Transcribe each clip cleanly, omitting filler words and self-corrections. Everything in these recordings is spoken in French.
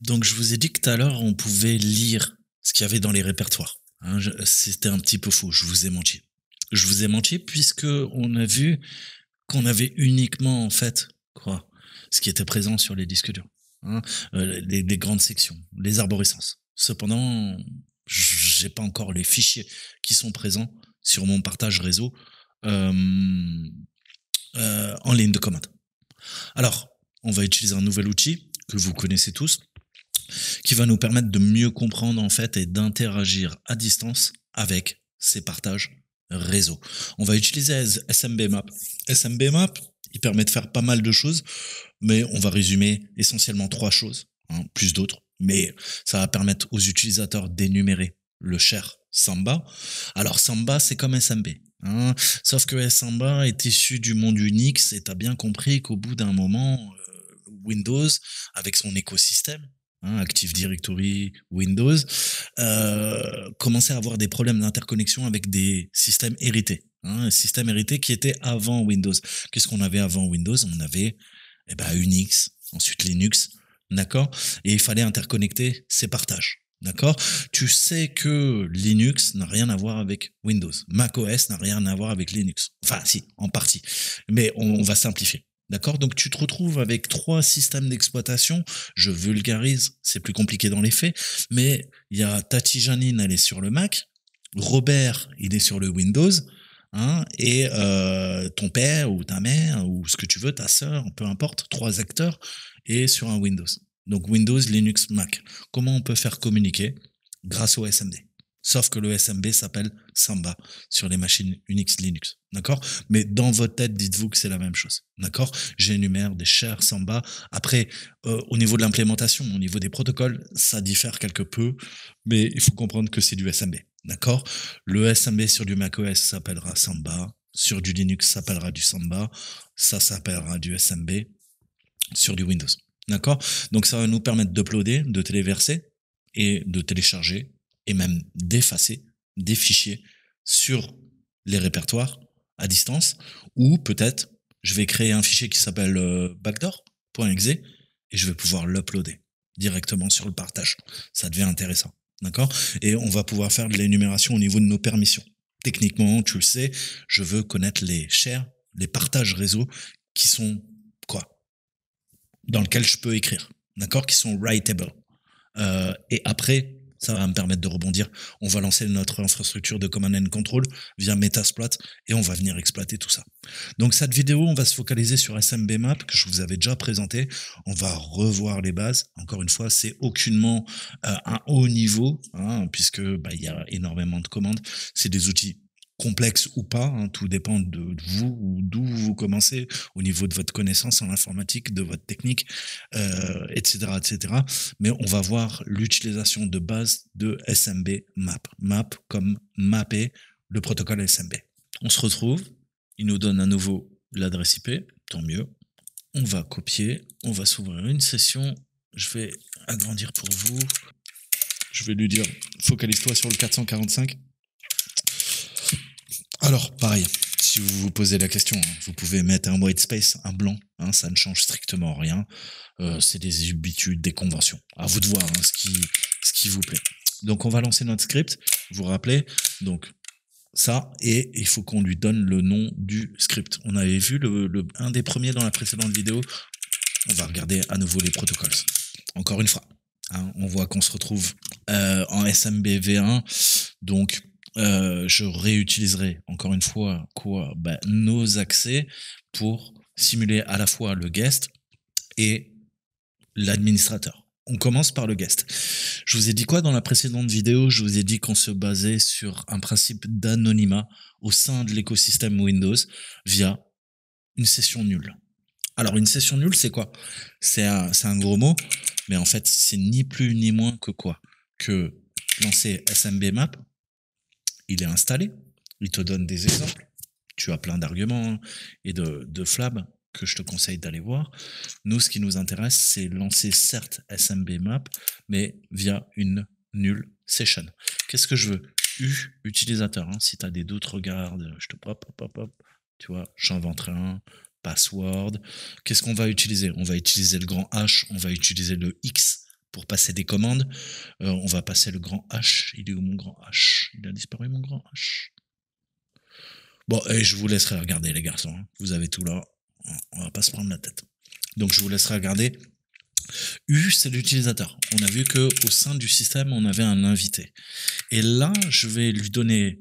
Donc, je vous ai dit que tout à l'heure, on pouvait lire ce qu'il y avait dans les répertoires. Hein, c'était un petit peu faux. Je vous ai menti. Je vous ai menti puisque on a vu qu'on avait uniquement, en fait, quoi, ce qui était présent sur les disques durs. Hein, les grandes sections, les arborescences. Cependant, j'ai pas encore les fichiers qui sont présents sur mon partage réseau euh, en ligne de commande. Alors, on va utiliser un nouvel outil que vous connaissez tous, qui va nous permettre de mieux comprendre en fait et d'interagir à distance avec ces partages réseau. On va utiliser SMB Map. SMB Map, il permet de faire pas mal de choses, mais on va résumer essentiellement trois choses, hein, plus d'autres, mais ça va permettre aux utilisateurs d'énumérer le cher Samba. Alors Samba, c'est comme SMB. Hein, sauf que Samba est issu du monde Unix et tu as bien compris qu'au bout d'un moment, Windows, avec son écosystème, hein, Active Directory, Windows, commençait à avoir des problèmes d'interconnexion avec des systèmes hérités. Hein, un système hérité qui était avant Windows. Qu'est-ce qu'on avait avant Windows? On avait Unix, ensuite Linux, d'accord? Et il fallait interconnecter ces partages. D'accord? Tu sais que Linux n'a rien à voir avec Windows. macOS n'a rien à voir avec Linux. Enfin, si, en partie. Mais on va simplifier. D'accord? Donc tu te retrouves avec trois systèmes d'exploitation. Je vulgarise, c'est plus compliqué dans les faits. Mais il y a Tati Janine, elle est sur le Mac. Robert, il est sur le Windows. Hein, et ton père ou ta mère ou ce que tu veux, ta sœur, peu importe, trois acteurs, et sur un Windows. Donc Windows, Linux, Mac. Comment on peut faire communiquer? Grâce au SMB. Sauf que le SMB s'appelle Samba sur les machines Unix, Linux. D'accord? Mais dans votre tête, dites-vous que c'est la même chose. D'accord? J'énumère des chers Samba. Après, au niveau de l'implémentation, au niveau des protocoles, ça diffère quelque peu, mais il faut comprendre que c'est du SMB. D'accord? Le SMB sur du macOS s'appellera Samba. Sur du Linux, ça s'appellera du Samba. Ça s'appellera du SMB sur du Windows. D'accord? Donc ça va nous permettre d'uploader, de téléverser et de télécharger et même d'effacer des fichiers sur les répertoires à distance, ou peut-être je vais créer un fichier qui s'appelle backdoor.exe et je vais pouvoir l'uploader directement sur le partage. Ça devient intéressant. D'accord? Et on va pouvoir faire de l'énumération au niveau de nos permissions. Techniquement, tu le sais, je veux connaître les shares, les partages réseau qui sont quoi? Dans lequel je peux écrire, d'accord? Qui sont writable. Et après, ça va me permettre de rebondir. On va lancer notre infrastructure de command and control via Metasploit et on va venir exploiter tout ça. Donc cette vidéo, on va se focaliser sur SMB Map que je vous avais déjà présenté. On va revoir les bases. Encore une fois, c'est aucunement un haut niveau, hein, puisque il y a énormément de commandes. C'est des outils complexes ou pas, hein, tout dépend de vous ou d'où vous commencez au niveau de votre connaissance en informatique, de votre technique, etc., etc. Mais on va voir l'utilisation de base de SMB Map. Map comme mapper le protocole SMB. On se retrouve, il nous donne à nouveau l'adresse IP, tant mieux. On va copier, on va s'ouvrir une session. Je vais agrandir pour vous. Je vais lui dire, focalise-toi sur le 445. Alors, pareil, si vous vous posez la question, hein, vous pouvez mettre un white space, un blanc, hein, ça ne change strictement rien. C'est des habitudes, des conventions. À vous de voir hein, ce qui vous plaît. Donc, on va lancer notre script. Vous vous rappelez, donc ça, et il faut qu'on lui donne le nom du script. On avait vu un des premiers dans la précédente vidéo. On va regarder à nouveau les protocoles. Encore une fois, hein, on voit qu'on se retrouve en SMB V1. Donc, je réutiliserai encore une fois nos accès pour simuler à la fois le guest et l'administrateur. On commence par le guest. Je vous ai dit quoi dans la précédente vidéo? Je vous ai dit qu'on se basait sur un principe d'anonymat au sein de l'écosystème Windows via une session nulle. Alors une session nulle, c'est quoi? C'est un gros mot, mais en fait, c'est ni plus ni moins que quoi? Que lancer SMB Map, il est installé, il te donne des exemples, tu as plein d'arguments hein, et de flab que je te conseille d'aller voir. Nous, ce qui nous intéresse, c'est lancer certes SMB Map, mais via une nulle session. Qu'est-ce que je veux? Utilisateur. Hein. Si tu as des doutes, regarde, je te pop, tu vois, j'inventerai un, password. Qu'est-ce qu'on va utiliser? On va utiliser le grand H, on va utiliser le X pour passer des commandes. On va passer le grand H. Il est où mon grand H? Il a disparu mon grand H. Bon, et je vous laisserai regarder les garçons. Vous avez tout là. On va pas se prendre la tête. Donc je vous laisserai regarder. U, c'est l'utilisateur. On a vu que au sein du système, on avait un invité. Et là, je vais lui donner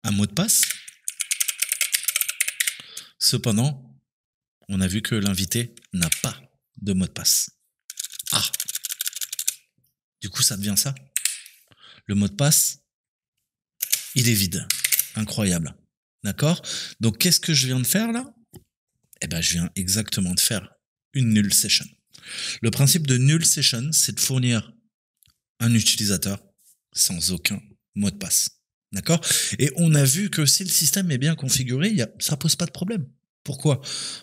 un mot de passe. Cependant, on a vu que l'invité n'a pas de mot de passe. Ah! Du coup, ça devient ça. Le mot de passe, il est vide. Incroyable. D'accord? Donc, qu'est-ce que je viens de faire là? Eh ben, je viens exactement de faire une null session. Le principe de null session, c'est de fournir un utilisateur sans aucun mot de passe. D'accord? Et on a vu que si le système est bien configuré, ça pose pas de problème. Pourquoi?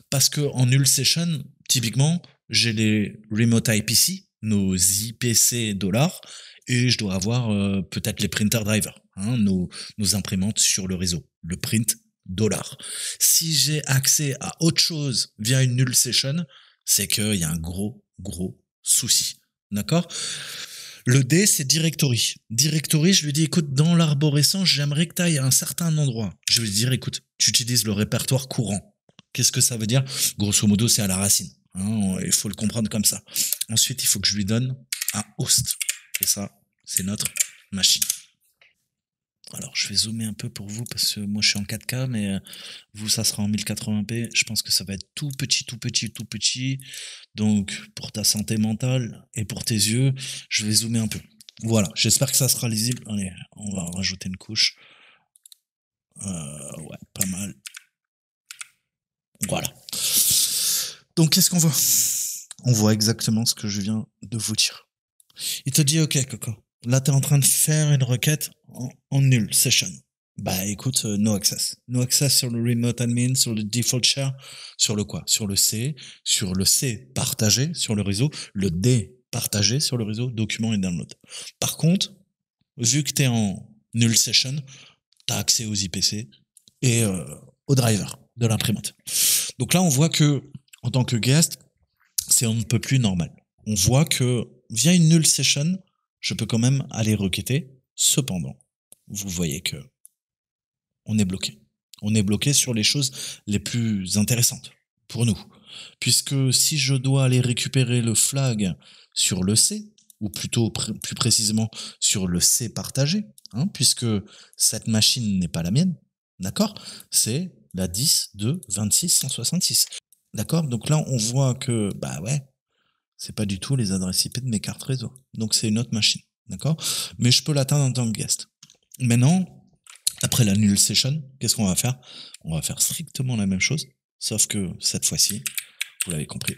Parce que en null session, typiquement, j'ai les remote IPC, nos IPC dollars, et je dois avoir peut-être les printer drivers, nos imprimantes sur le réseau, le print dollar. Si j'ai accès à autre chose via une null session, c'est qu'il y a un gros souci. D'accord? Le D, c'est directory. Directory, je lui dis, écoute, dans l'arborescence, j'aimerais que tu ailles à un certain endroit. Je vais lui dire, écoute, tu utilises le répertoire courant. Qu'est-ce que ça veut dire? Grosso modo, c'est à la racine. Il faut le comprendre comme ça. Ensuite, il faut que je lui donne un host. Et ça, c'est notre machine. Alors, je vais zoomer un peu pour vous parce que moi, je suis en 4K, mais vous, ça sera en 1080p. Je pense que ça va être tout petit. Donc, pour ta santé mentale et pour tes yeux, je vais zoomer un peu. Voilà, j'espère que ça sera lisible. Allez, on va rajouter une couche. Ouais, pas mal. Voilà. Donc, qu'est-ce qu'on voit? On voit exactement ce que je viens de vous dire. Il te dit, OK, Coco, là, tu es en train de faire une requête en null session. Bah, écoute, no access. No access sur le remote admin, sur le default share, sur le quoi? Sur le C partagé sur le réseau, le D partagé sur le réseau, document et download. Par contre, vu que tu es en null session, tu as accès aux IPC et aux drivers de l'imprimante. Donc là, on voit que, en tant que guest, c'est on ne peut plus normal. On voit que via une null session, je peux quand même aller requêter. Cependant, vous voyez que on est bloqué. On est bloqué sur les choses les plus intéressantes pour nous. Puisque si je dois aller récupérer le flag sur le C, ou plutôt plus précisément sur le C partagé, puisque cette machine n'est pas la mienne, d'accord? C'est la 10 de 26 166. D'accord? Donc là, on voit que, bah ouais, c'est pas du tout les adresses IP de mes cartes réseau. Donc c'est une autre machine. D'accord? Mais je peux l'atteindre en tant que guest. Maintenant, après la null session, qu'est-ce qu'on va faire? On va faire strictement la même chose, sauf que cette fois-ci, vous l'avez compris,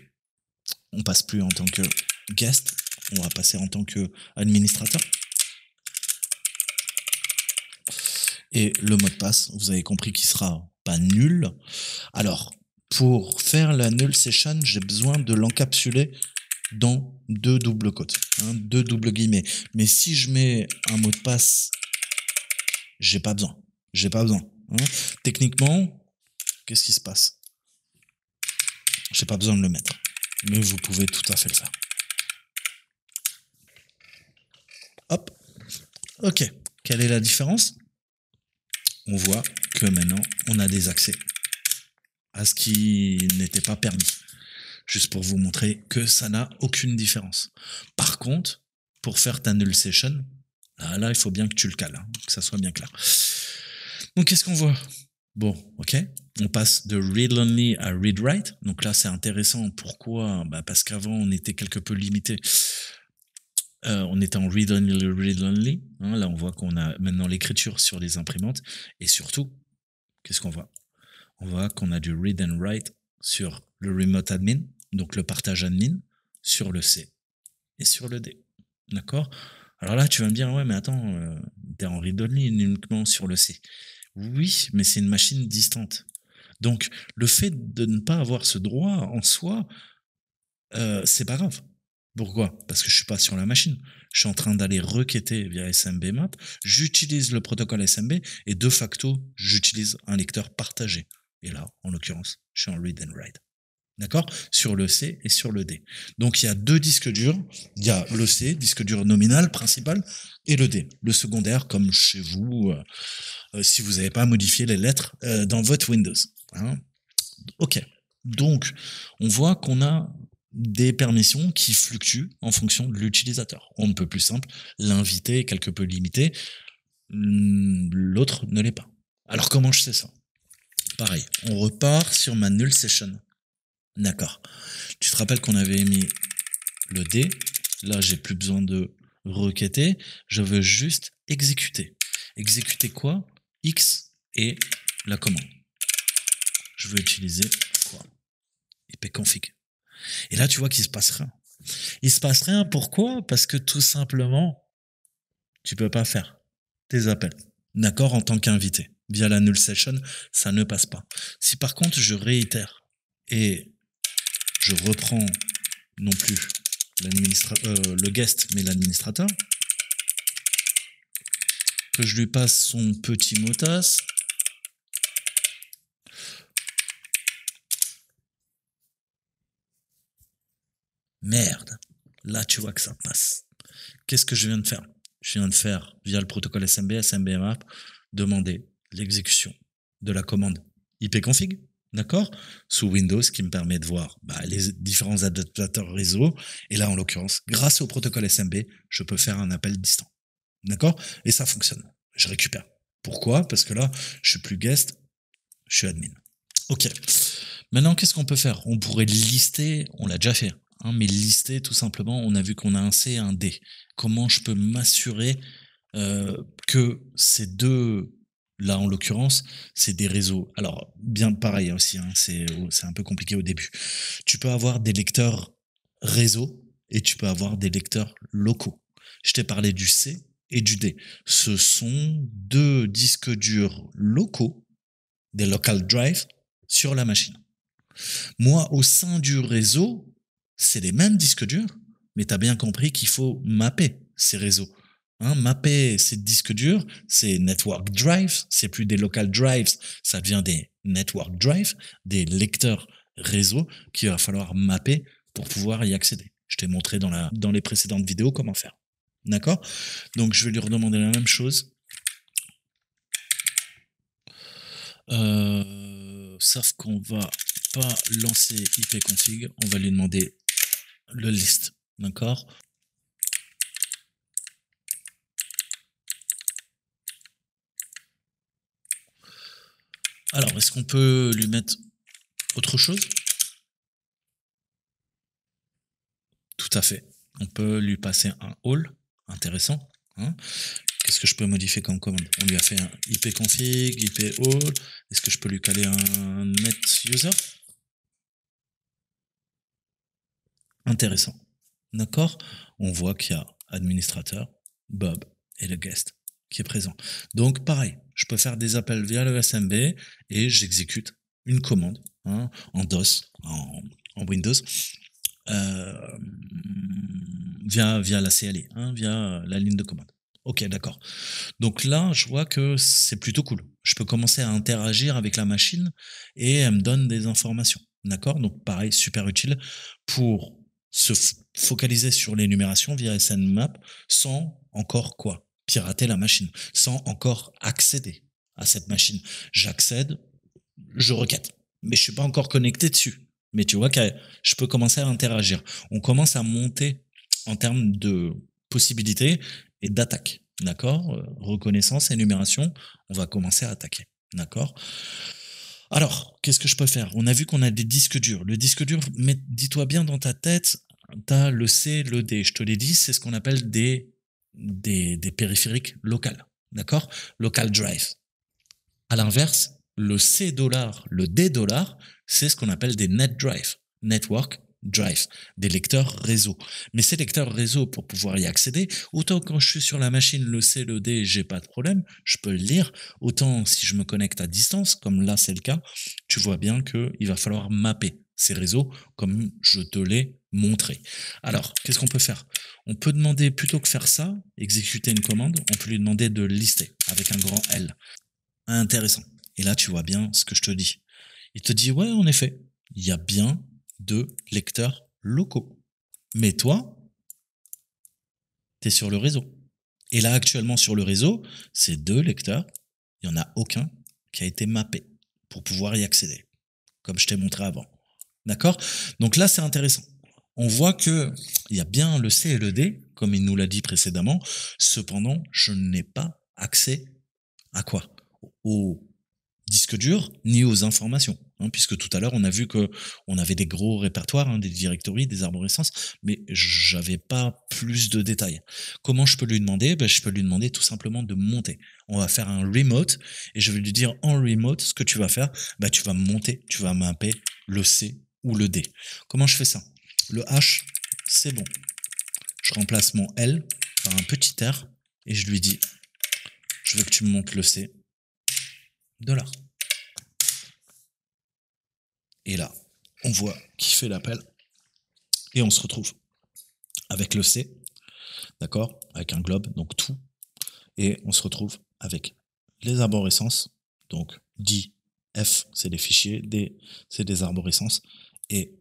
on passe plus en tant que guest, on va passer en tant que administrateur. Et le mot de passe, vous avez compris qu'il sera pas nul. Alors, pour faire la null session, j'ai besoin de l'encapsuler dans deux doubles quotes, deux doubles guillemets. Mais si je mets un mot de passe, j'ai pas besoin. Techniquement, qu'est-ce qui se passe? J'ai pas besoin de le mettre. Mais vous pouvez tout à fait le faire. Hop. OK. Quelle est la différence? On voit que maintenant, on a des accès à ce qui n'était pas permis. Juste pour vous montrer que ça n'a aucune différence. Par contre, pour faire ta null session, là, il faut bien que tu le cales, que ça soit bien clair. Donc, qu'est-ce qu'on voit? Bon, OK. On passe de read-only à read-write. Donc là, c'est intéressant. Pourquoi? Parce qu'avant, on était quelque peu limité. On était en read-only. Là, on voit qu'on a maintenant l'écriture sur les imprimantes. Et surtout, qu'est-ce qu'on voit? On voit qu'on a du read and write sur le remote admin, donc le partage admin, sur le C et sur le D. D'accord? Alors là, tu vas me dire, ouais, mais attends, t'es en read-only uniquement sur le C. Oui, mais c'est une machine distante. Donc, le fait de ne pas avoir ce droit en soi, c'est pas grave. Pourquoi? Parce que je suis pas sur la machine. Je suis en train d'aller requêter via SMB Map. J'utilise le protocole SMB et de facto, j'utilise un lecteur partagé. Et là, en l'occurrence, je suis en read and write. D'accord? Sur le C et sur le D. Donc, il y a deux disques durs. Il y a le C, disque dur nominal, principal, et le D, le secondaire, comme chez vous, si vous n'avez pas modifié les lettres dans votre Windows. Hein. OK. Donc, on voit qu'on a des permissions qui fluctuent en fonction de l'utilisateur. On ne peut plus simple, l'invité est quelque peu limité, l'autre ne l'est pas. Alors, comment je sais ça? Pareil, on repart sur ma null session. D'accord. Tu te rappelles qu'on avait mis le D. Là, j'ai plus besoin de requêter. Je veux juste exécuter. Exécuter quoi? X et la commande. Je veux utiliser quoi? ipconfig. Et là, tu vois qu'il se passe rien. Il se passe rien. Pourquoi? Parce que tout simplement, tu peux pas faire tes appels. D'accord? En tant qu'invité. Via la null session, ça ne passe pas. Si par contre, je réitère et je reprends non plus le guest, mais l'administrateur, que je lui passe son petit mot de passe, merde, là tu vois que ça passe. Qu'est-ce que je viens de faire? Je viens de faire, via le protocole SMB, SMB-map, demander l'exécution de la commande ipconfig. D'accord? Sous Windows, qui me permet de voir les différents adaptateurs réseau. Et là, en l'occurrence, grâce au protocole SMB, je peux faire un appel distant. D'accord? Et ça fonctionne. Je récupère. Pourquoi? Parce que là, je suis plus guest, je suis admin. OK. Maintenant, qu'est-ce qu'on peut faire? On pourrait lister, on l'a déjà fait, hein, mais lister, tout simplement, on a vu qu'on a un C et un D. Comment je peux m'assurer que ces deux... Là, en l'occurrence, c'est des réseaux. Alors, bien pareil aussi, hein, c'est un peu compliqué au début. Tu peux avoir des lecteurs réseau et tu peux avoir des lecteurs locaux. Je t'ai parlé du C et du D. Ce sont deux disques durs locaux, des local drives, sur la machine. Moi, au sein du réseau, c'est les mêmes disques durs, mais tu as bien compris qu'il faut mapper ces réseaux. Hein, mapper ces disques durs, c'est network drives, c'est plus des local drives, ça devient des network drives, des lecteurs réseau qu'il va falloir mapper pour pouvoir y accéder. Je t'ai montré dans les précédentes vidéos comment faire. D'accord? Donc, je vais lui redemander la même chose. Sauf qu'on va pas lancer ipconfig, on va lui demander le list. D'accord? Alors, est-ce qu'on peut lui mettre autre chose? Tout à fait. On peut lui passer un all, intéressant. Hein. Qu'est-ce que je peux modifier comme commande? On lui a fait un ipconfig, ip all. Est-ce que je peux lui caler un net user? Intéressant. D'accord? On voit qu'il y a administrateur, Bob et le guest qui est présent. Donc, pareil, je peux faire des appels via le SMB et j'exécute une commande en DOS, en Windows, via la CLI, via la ligne de commande. Ok, d'accord. Donc là, je vois que c'est plutôt cool. Je peux commencer à interagir avec la machine et elle me donne des informations. D'accord? Donc pareil, super utile pour se focaliser sur l'énumération via SNMap sans encore quoi? Pirater la machine, sans encore accéder à cette machine. J'accède, je requête, mais je suis pas encore connecté dessus. Mais tu vois que je peux commencer à interagir. On commence à monter en termes de possibilités et d'attaque. D'accord? Reconnaissance, énumération, on va commencer à attaquer. D'accord? Alors, qu'est-ce que je peux faire? On a vu qu'on a des disques durs. Le disque dur, mais dis-toi bien dans ta tête, tu as le C, le D. Je te l'ai dit, c'est ce qu'on appelle des périphériques locales. D'accord? Local drive. À l'inverse, le C $, le D $, c'est ce qu'on appelle des net drive, network drive, des lecteurs réseau. Mais ces lecteurs réseau, pour pouvoir y accéder, autant quand je suis sur la machine, le C, le D, j'ai pas de problème, je peux le lire, autant si je me connecte à distance, comme là c'est le cas, tu vois bien qu'il va falloir mapper ces réseaux comme je te l'ai montré. Alors, qu'est-ce qu'on peut faire? On peut demander, plutôt que faire ça, exécuter une commande, on peut lui demander de lister avec un grand L. Intéressant. Et là, tu vois bien ce que je te dis. Il te dit, ouais, en effet, il y a bien de lecteurs locaux. Mais toi, tu es sur le réseau. Et là, actuellement, sur le réseau, ces 2 lecteurs, il n'y en a aucun qui a été mappé pour pouvoir y accéder, comme je t'ai montré avant. D'accord? Donc là, c'est intéressant. On voit que il y a bien le C et le D, comme il nous l'a dit précédemment. Cependant, je n'ai pas accès à quoi? Au disque dur, ni aux informations. Puisque tout à l'heure, on a vu que on avait des gros répertoires, des directories, des arborescences, mais j'avais pas plus de détails. Comment je peux lui demander? Je peux lui demander tout simplement de monter. On va faire un remote, et je vais lui dire en remote, ce que tu vas faire, tu vas monter, tu vas mapper le C ou le D. Comment je fais ça? Le H, c'est bon. Je remplace mon L par un petit R, et je lui dis, je veux que tu me montes le C, $. Et là, on voit qui fait l'appel. Et on se retrouve avec le C, d'accord? Avec un globe, donc tout. Et on se retrouve avec les arborescences. Donc, D, F, c'est des fichiers. D, c'est des arborescences. Et,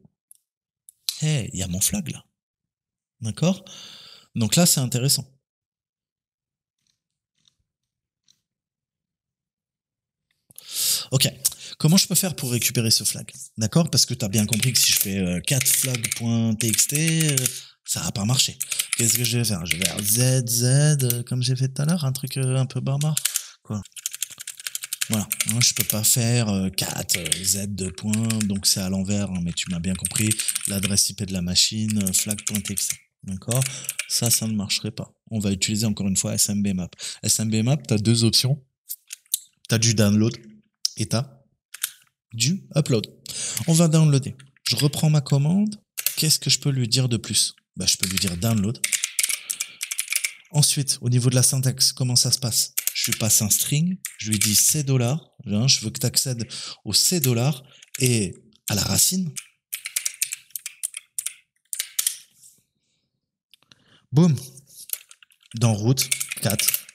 il y a mon flag là. D'accord? Donc là, c'est intéressant. Ok. Comment je peux faire pour récupérer ce flag? D'accord? Parce que tu as bien compris que si je fais 4 flag.txt, ça va pas marcher. Qu'est-ce que je vais faire? Je vais faire ZZ, comme j'ai fait tout à l'heure, un truc un peu barbare. Quoi? Voilà. Je peux pas faire 4 Z2 points, donc c'est à l'envers, mais tu m'as bien compris. L'adresse IP de la machine, flag.txt. D'accord? Ça ne marcherait pas. On va utiliser encore une fois SMBmap. SMBmap, tu as 2 options. Tu as du download et tu as du upload. On va downloader. Je reprends ma commande. Qu'est-ce que je peux lui dire de plus? Je peux lui dire download. Ensuite, au niveau de la syntaxe, comment ça se passe? Je lui passe un string, je lui dis $, je veux que tu accèdes au $, et à la racine. Boum. Dans route 4,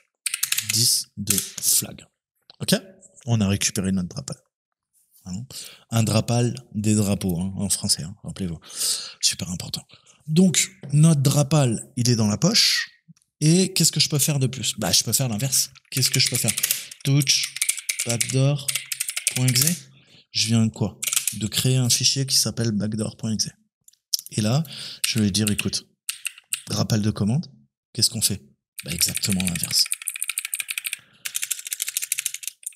10 de flag. Ok? On a récupéré notre drapal. Un drapal, des drapeaux, en français, rappelez-vous. Super important. Donc, notre drapal, il est dans la poche. Et qu'est-ce que je peux faire de plus? Je peux faire l'inverse. Qu'est-ce que je peux faire? Touch backdoor.exe. Je viens quoi? De créer un fichier qui s'appelle backdoor.exe. Et là, je vais dire, écoute, drapal de commande, qu'est-ce qu'on fait? Exactement l'inverse.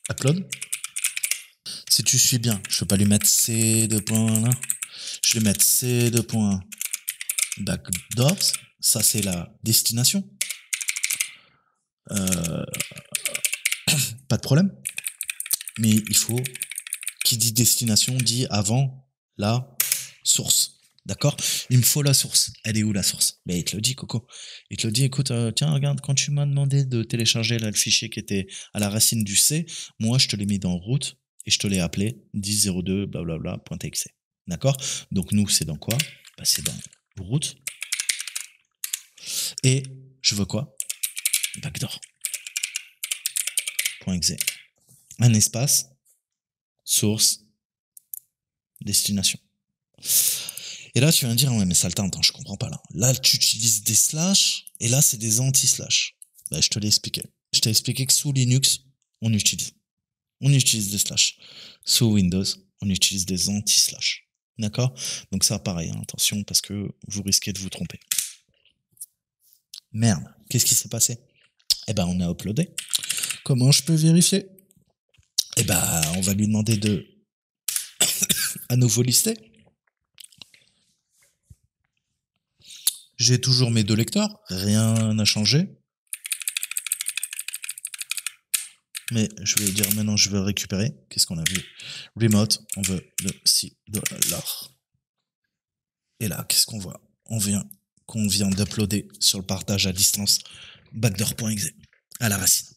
Upload. Si tu suis bien, je ne peux pas lui mettre C2. Là. Je vais lui mettre C2.backdoors. Ça, c'est la destination. Pas de problème. Mais il faut, qui dit destination, dit avant la source. D'accord? Il me faut la source. Elle est où la source? Il te le dit, Coco. Il te le dit, écoute, tiens, regarde, quand tu m'as demandé de télécharger là, le fichier qui était à la racine du C, moi, je te l'ai mis dans route et je te l'ai appelé 10.02 blablabla.txt. D'accord? Donc, nous, c'est dans quoi? C'est dans route. Et je veux quoi? Backdoor.exe. Un espace, source, destination. Et là, tu vas me dire, ouais, mais Saltin, attends, je comprends pas là. Là, tu utilises des slash, et là, c'est des anti-slash. Je te l'ai expliqué. Je t'ai expliqué que sous Linux, on utilise des slash. Sous Windows, on utilise des anti-slash. D'accord? Donc ça, pareil, attention, parce que vous risquez de vous tromper. Merde, qu'est-ce qui s'est passé? On a uploadé. Comment je peux vérifier? On va lui demander de à nouveau lister. J'ai toujours mes 2 lecteurs, rien n'a changé. Mais je vais dire maintenant, je veux récupérer. Qu'est-ce qu'on a vu? Remote, on veut le $6. Et là, qu'est-ce qu'on voit? Qu'on vient d'uploader sur le partage à distance backdoor.exe à la racine.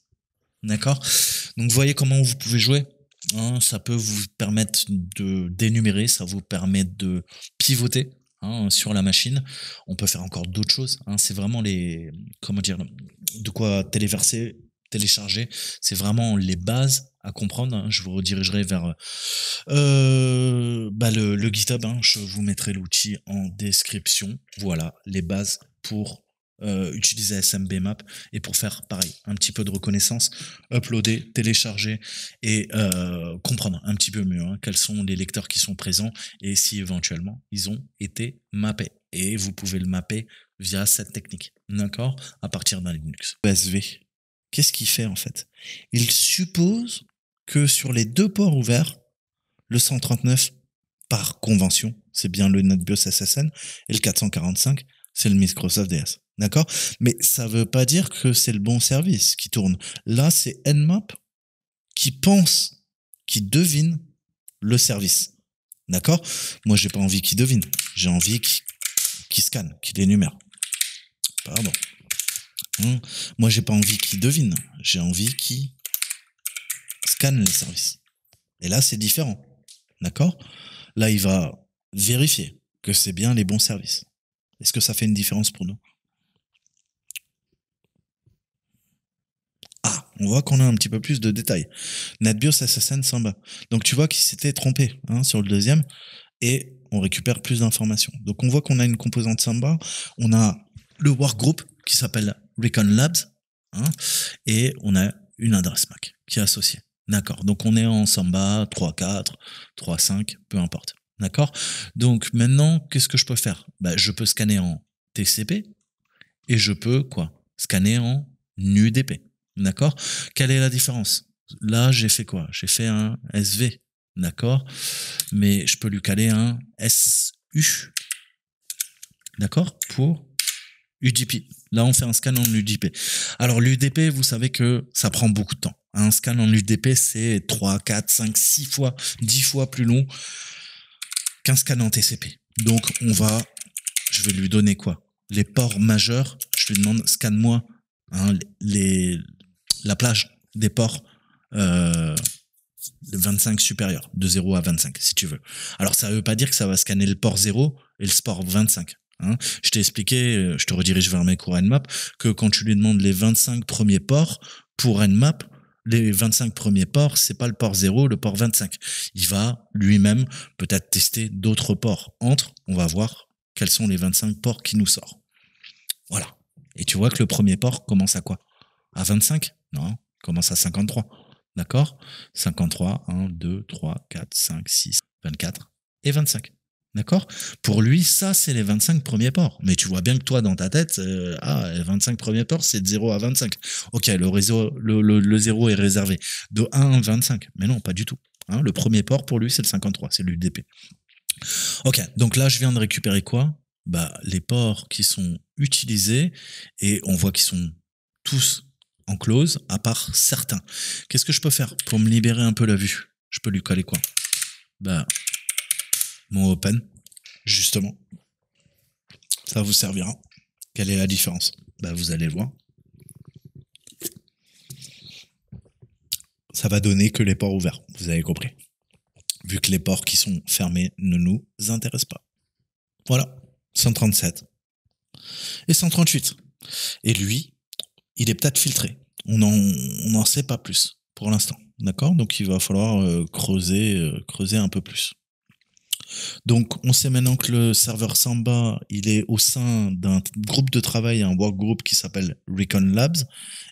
D'accord? Donc, vous voyez comment vous pouvez jouer. Ça peut vous permettre d'énumérer, ça vous permet de pivoter sur la machine. On peut faire encore d'autres choses. C'est vraiment de quoi téléverser télécharger. C'est vraiment les bases à comprendre. Hein. Je vous redirigerai vers le GitHub. Hein. Je vous mettrai l'outil en description. Voilà, les bases pour utiliser SMB Map et pour faire pareil, un petit peu de reconnaissance, uploader, télécharger et comprendre un petit peu mieux hein, quels sont les lecteurs qui sont présents et si éventuellement ils ont été mappés. Et vous pouvez le mapper via cette technique, d'accord, à partir d'un Linux. ESV, qu'est-ce qu'il fait en fait? Il suppose que sur les deux ports ouverts, le 139 par convention, c'est bien le NetBIOS SSN, et le 445, c'est le Microsoft DS. D'accord? Mais ça veut pas dire que c'est le bon service qui tourne. Là, c'est Nmap qui pense, qui devine le service. D'accord? Moi, j'ai pas envie qu'il devine. J'ai envie qu'il scanne, qu'il énumère. Pardon. Moi, j'ai pas envie qu'il devine. J'ai envie qu'il scanne les services. Et là, c'est différent. D'accord? Là, il va vérifier que c'est bien les bons services. Est-ce que ça fait une différence pour nous? Ah, on voit qu'on a un petit peu plus de détails. NetBIOS SSN Samba. Donc, tu vois qu'il s'était trompé hein, sur le deuxième et on récupère plus d'informations. Donc, on voit qu'on a une composante Samba. On a le workgroup qui s'appelle Recon Labs hein, et on a une adresse MAC qui est associée. D'accord. Donc, on est en Samba 3.4, 3.5, peu importe. D'accord. Donc, maintenant, qu'est-ce que je peux faire? Je peux scanner en TCP et je peux quoi? Scanner en UDP. D'accord? Quelle est la différence? Là, j'ai fait quoi? J'ai fait un SV. D'accord? Mais je peux lui caler un SU. D'accord? Pour UDP. Là, on fait un scan en UDP. Alors, l'UDP, vous savez que ça prend beaucoup de temps. Un scan en UDP, c'est 3, 4, 5, 6 fois, 10 fois plus long qu'un scan en TCP. Donc, je vais lui donner quoi? Les ports majeurs. Je lui demande, scanne-moi hein, la plage des ports de 25 supérieurs, de 0 à 25, si tu veux. Alors, ça veut pas dire que ça va scanner le port 0 et le port 25. Hein. Je t'ai expliqué, je te redirige vers mes cours Nmap, que quand tu lui demandes les 25 premiers ports, pour Nmap, les 25 premiers ports, c'est pas le port 0, le port 25. Il va lui-même peut-être tester d'autres ports. On va voir quels sont les 25 ports qui nous sortent. Voilà. Et tu vois que le premier port commence à quoi? À 25? Non, il commence à 53. D'accord? 53, 1, 2, 3, 4, 5, 6, 24 et 25. D'accord? Pour lui, ça, c'est les 25 premiers ports. Mais tu vois bien que toi, dans ta tête, les 25 premiers ports, c'est de 0 à 25. Ok, le 0 est réservé de 1 à 25. Mais non, pas du tout. Hein, le premier port, pour lui, c'est le 53, c'est l'UDP. Ok, donc là, je viens de récupérer quoi? Les ports qui sont utilisés et on voit qu'ils sont tous en close, à part certains. Qu'est-ce que je peux faire pour me libérer un peu la vue? Je peux lui coller quoi? Mon open, justement. Ça vous servira. Quelle est la différence? Vous allez le voir. Ça va donner que les ports ouverts, vous avez compris. Vu que les ports qui sont fermés ne nous intéressent pas. Voilà, 137 et 138. Et lui, il est peut-être filtré. On n'en sait pas plus pour l'instant. D'accord? Donc, il va falloir creuser un peu plus. Donc, on sait maintenant que le serveur Samba, il est au sein d'un groupe de travail, un workgroup qui s'appelle Recon Labs,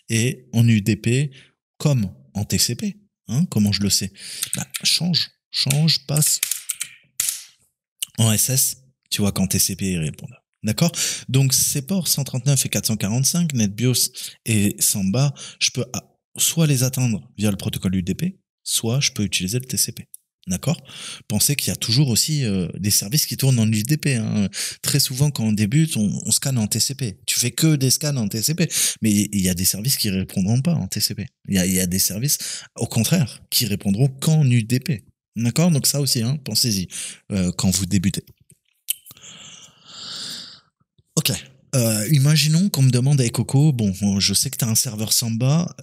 et en UDP, comme en TCP. Hein, comment je le sais? Change, passe en SS, tu vois qu'en TCP, il répond. D'accord? Donc, ces ports 139 et 445, NetBIOS et Samba, je peux soit les atteindre via le protocole UDP, soit je peux utiliser le TCP. D'accord? Pensez qu'il y a toujours aussi des services qui tournent en UDP. Hein. Très souvent, quand on débute, on scanne en TCP. Tu fais que des scans en TCP. Mais il y a des services qui répondront pas en TCP. Il y a des services, au contraire, qui répondront qu'en UDP. D'accord? Donc ça aussi, hein, pensez-y quand vous débutez. Ok. Imaginons qu'on me demande avec Coco, je sais que tu as un serveur Samba,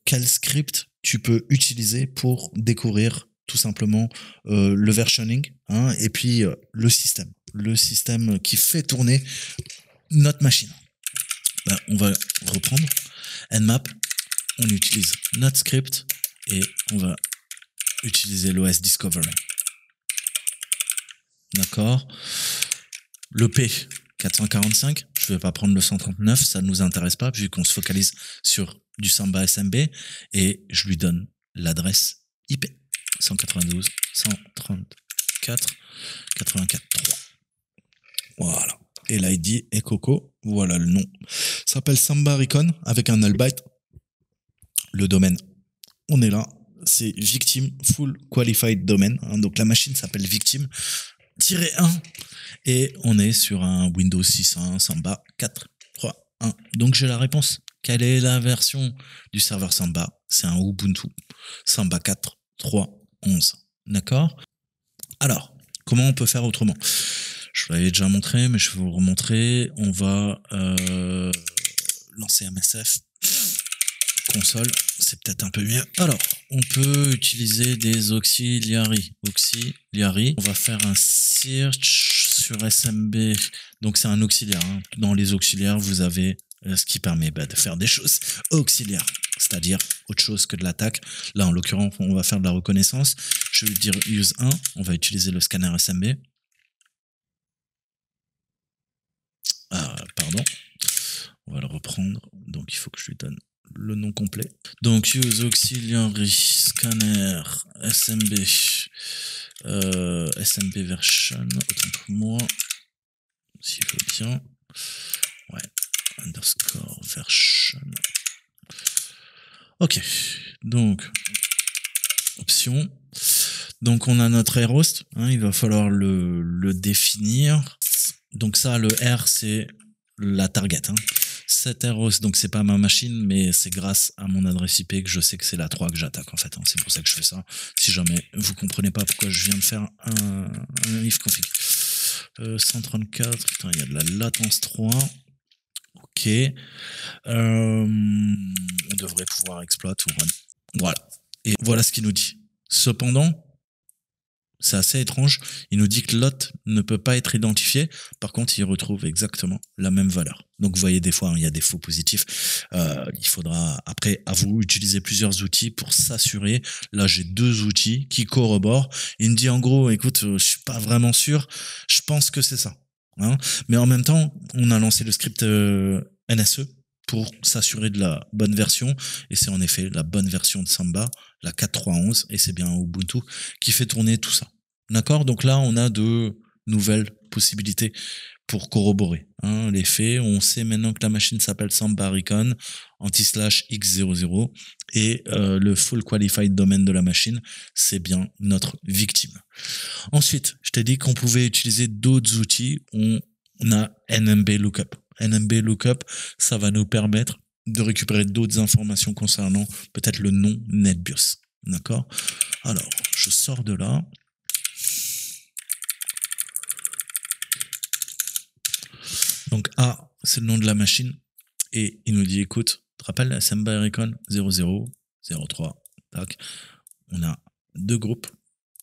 quel script tu peux utiliser pour découvrir tout simplement le versioning hein, et puis le système qui fait tourner notre machine. On va reprendre Nmap on utilise notre script et on va utiliser l'OS Discovery. D'accord. Le P 445, je ne vais pas prendre le 139, ça ne nous intéresse pas vu qu'on se focalise sur du Samba SMB et je lui donne l'adresse IP 192 134 84 3. Voilà. Et l'ID est Coco. Voilà le nom. Ça s'appelle Samba Recon avec un null byte. Le domaine, on est là. C'est victim full qualified domain. Donc la machine s'appelle victim-1 et on est sur un Windows 6.1 Samba 4.3.1. Donc j'ai la réponse. Quelle est la version du serveur Samba? C'est un Ubuntu Samba 4.3.11. D'accord? Alors, comment on peut faire autrement? Je vous l'avais déjà montré, mais je vais vous remontrer. On va lancer MSF. Console, c'est peut-être un peu mieux. Alors, on peut utiliser des auxiliaries. On va faire un search sur SMB. Donc, c'est un auxiliaire. Dans les auxiliaires, vous avez ce qui permet de faire des choses auxiliaires, c'est-à-dire autre chose que de l'attaque. Là, en l'occurrence, on va faire de la reconnaissance. Je vais dire use 1. On va utiliser le scanner SMB. Pardon. On va le reprendre. Donc, il faut que je lui donne le nom complet. Donc, use auxiliary scanner SMB SMB version, autant pour moi, s'il veut bien. Ouais, underscore version. Ok, donc, option. Donc, on a notre airhost, il va falloir le définir. Donc ça, le R, c'est la target. Cet airhost, donc c'est pas ma machine, mais c'est grâce à mon adresse IP que je sais que c'est la 3 que j'attaque en fait. C'est pour ça que je fais ça. Si jamais vous comprenez pas pourquoi je viens de faire un if config. 134, putain, il y a de la latence 3. Ok. On devrait pouvoir exploiter ou run. Voilà. Et voilà ce qu'il nous dit. Cependant, c'est assez étrange. Il nous dit que l'hôte ne peut pas être identifié. Par contre, il retrouve exactement la même valeur. Donc, vous voyez, des fois, il y a des faux positifs. Il faudra, après, à vous, utiliser plusieurs outils pour s'assurer. Là, j'ai 2 outils qui corroborent. Il me dit, en gros, écoute, je suis pas vraiment sûr. Je pense que c'est ça. Mais en même temps, on a lancé le script NSE pour s'assurer de la bonne version. Et c'est en effet la bonne version de Samba, la 4.3.11, et c'est bien Ubuntu qui fait tourner tout ça. D'accord? Donc là, on a de nouvelles possibilités pour corroborer les faits. On sait maintenant que la machine s'appelle Samba Recon anti/x00 et le full qualified domain de la machine, c'est bien notre victime. Ensuite, je t'ai dit qu'on pouvait utiliser d'autres outils. On a NMB Lookup. NMB Lookup, ça va nous permettre de récupérer d'autres informations concernant peut-être le nom NetBIOS. D'accord? Alors, je sors de là. Donc A, c'est le nom de la machine. Et il nous dit, écoute, tu te rappelles, Samba Recon 00, 03, tac. On a 2 groupes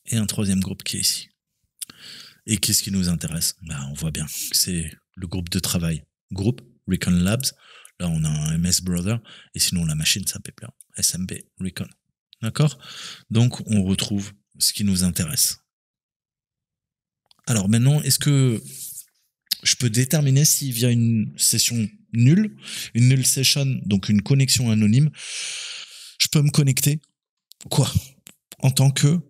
et un 3e groupe qui est ici. Et qu'est-ce qui nous intéresse? On voit bien que c'est le groupe de travail. Groupe Recon Labs. Là, on a un MS Brother. Et sinon, la machine s'appelle bien SMB Recon. D'accord? Donc, on retrouve ce qui nous intéresse. Alors maintenant, est-ce que je peux déterminer si via une session nulle, une null session, donc une connexion anonyme, je peux me connecter, en tant que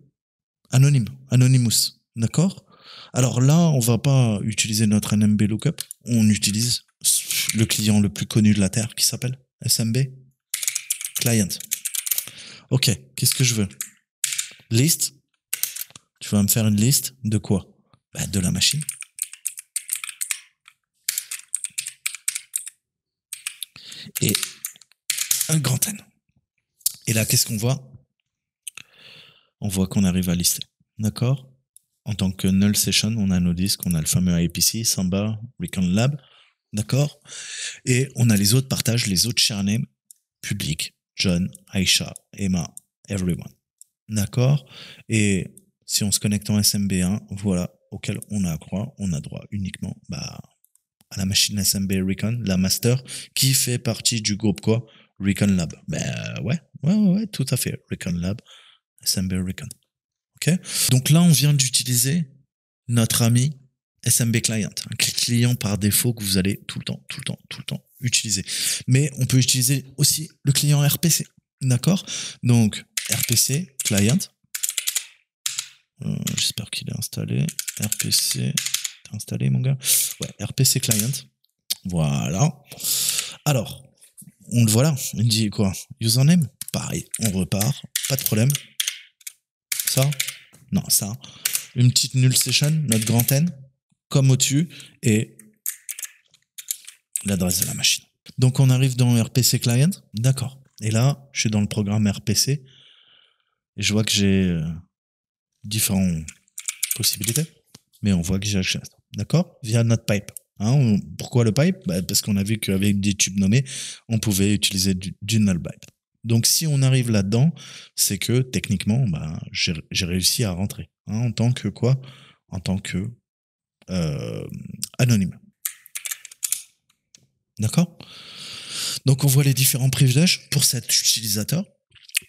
Anonymous. D'accord? Alors là, on va pas utiliser notre NMB Lookup, on utilise le client le plus connu de la Terre qui s'appelle SMB Client. Ok, qu'est-ce que je veux? Liste. Tu vas me faire une liste de quoi? De la machine. Et un grand N. Et là, qu'est-ce qu'on voit? On voit qu'on arrive à lister. D'accord? En tant que null session, on a nos disques, on a le fameux IPC, Samba, Recon Lab. D'accord? Et on a les autres partages, les autres share names publics. John, Aisha, Emma, everyone. D'accord? Et si on se connecte en SMB1, voilà, auquel on a droit uniquement à la machine SMB Recon, la master, qui fait partie du groupe Recon Lab. Ben ouais, tout à fait. Recon Lab, SMB Recon. Ok. Donc là, on vient d'utiliser notre ami SMB Client, un client par défaut que vous allez tout le temps utiliser. Mais on peut utiliser aussi le client RPC. D'accord? Donc, RPC Client. J'espère qu'il est installé. RPC. T'es installé, mon gars? Ouais, RPC Client. Voilà. Alors, on le voit là. Il dit quoi? Username? Pareil. On repart. Pas de problème. Ça? Non, ça. Une petite null session, notre grand N, comme au-dessus, et l'adresse de la machine. Donc, on arrive dans RPC Client. D'accord. Et là, je suis dans le programme RPC. Et je vois que j'ai différentes possibilités. Mais on voit que j'ai accès. D'accord? Via notre pipe. Hein, pourquoi le pipe? Parce qu'on a vu qu'avec des tubes nommés, on pouvait utiliser du null pipe. Donc, si on arrive là-dedans, c'est que techniquement, j'ai réussi à rentrer. Hein, en tant que quoi? En tant que anonyme. D'accord? Donc, on voit les différents privilèges pour cet utilisateur.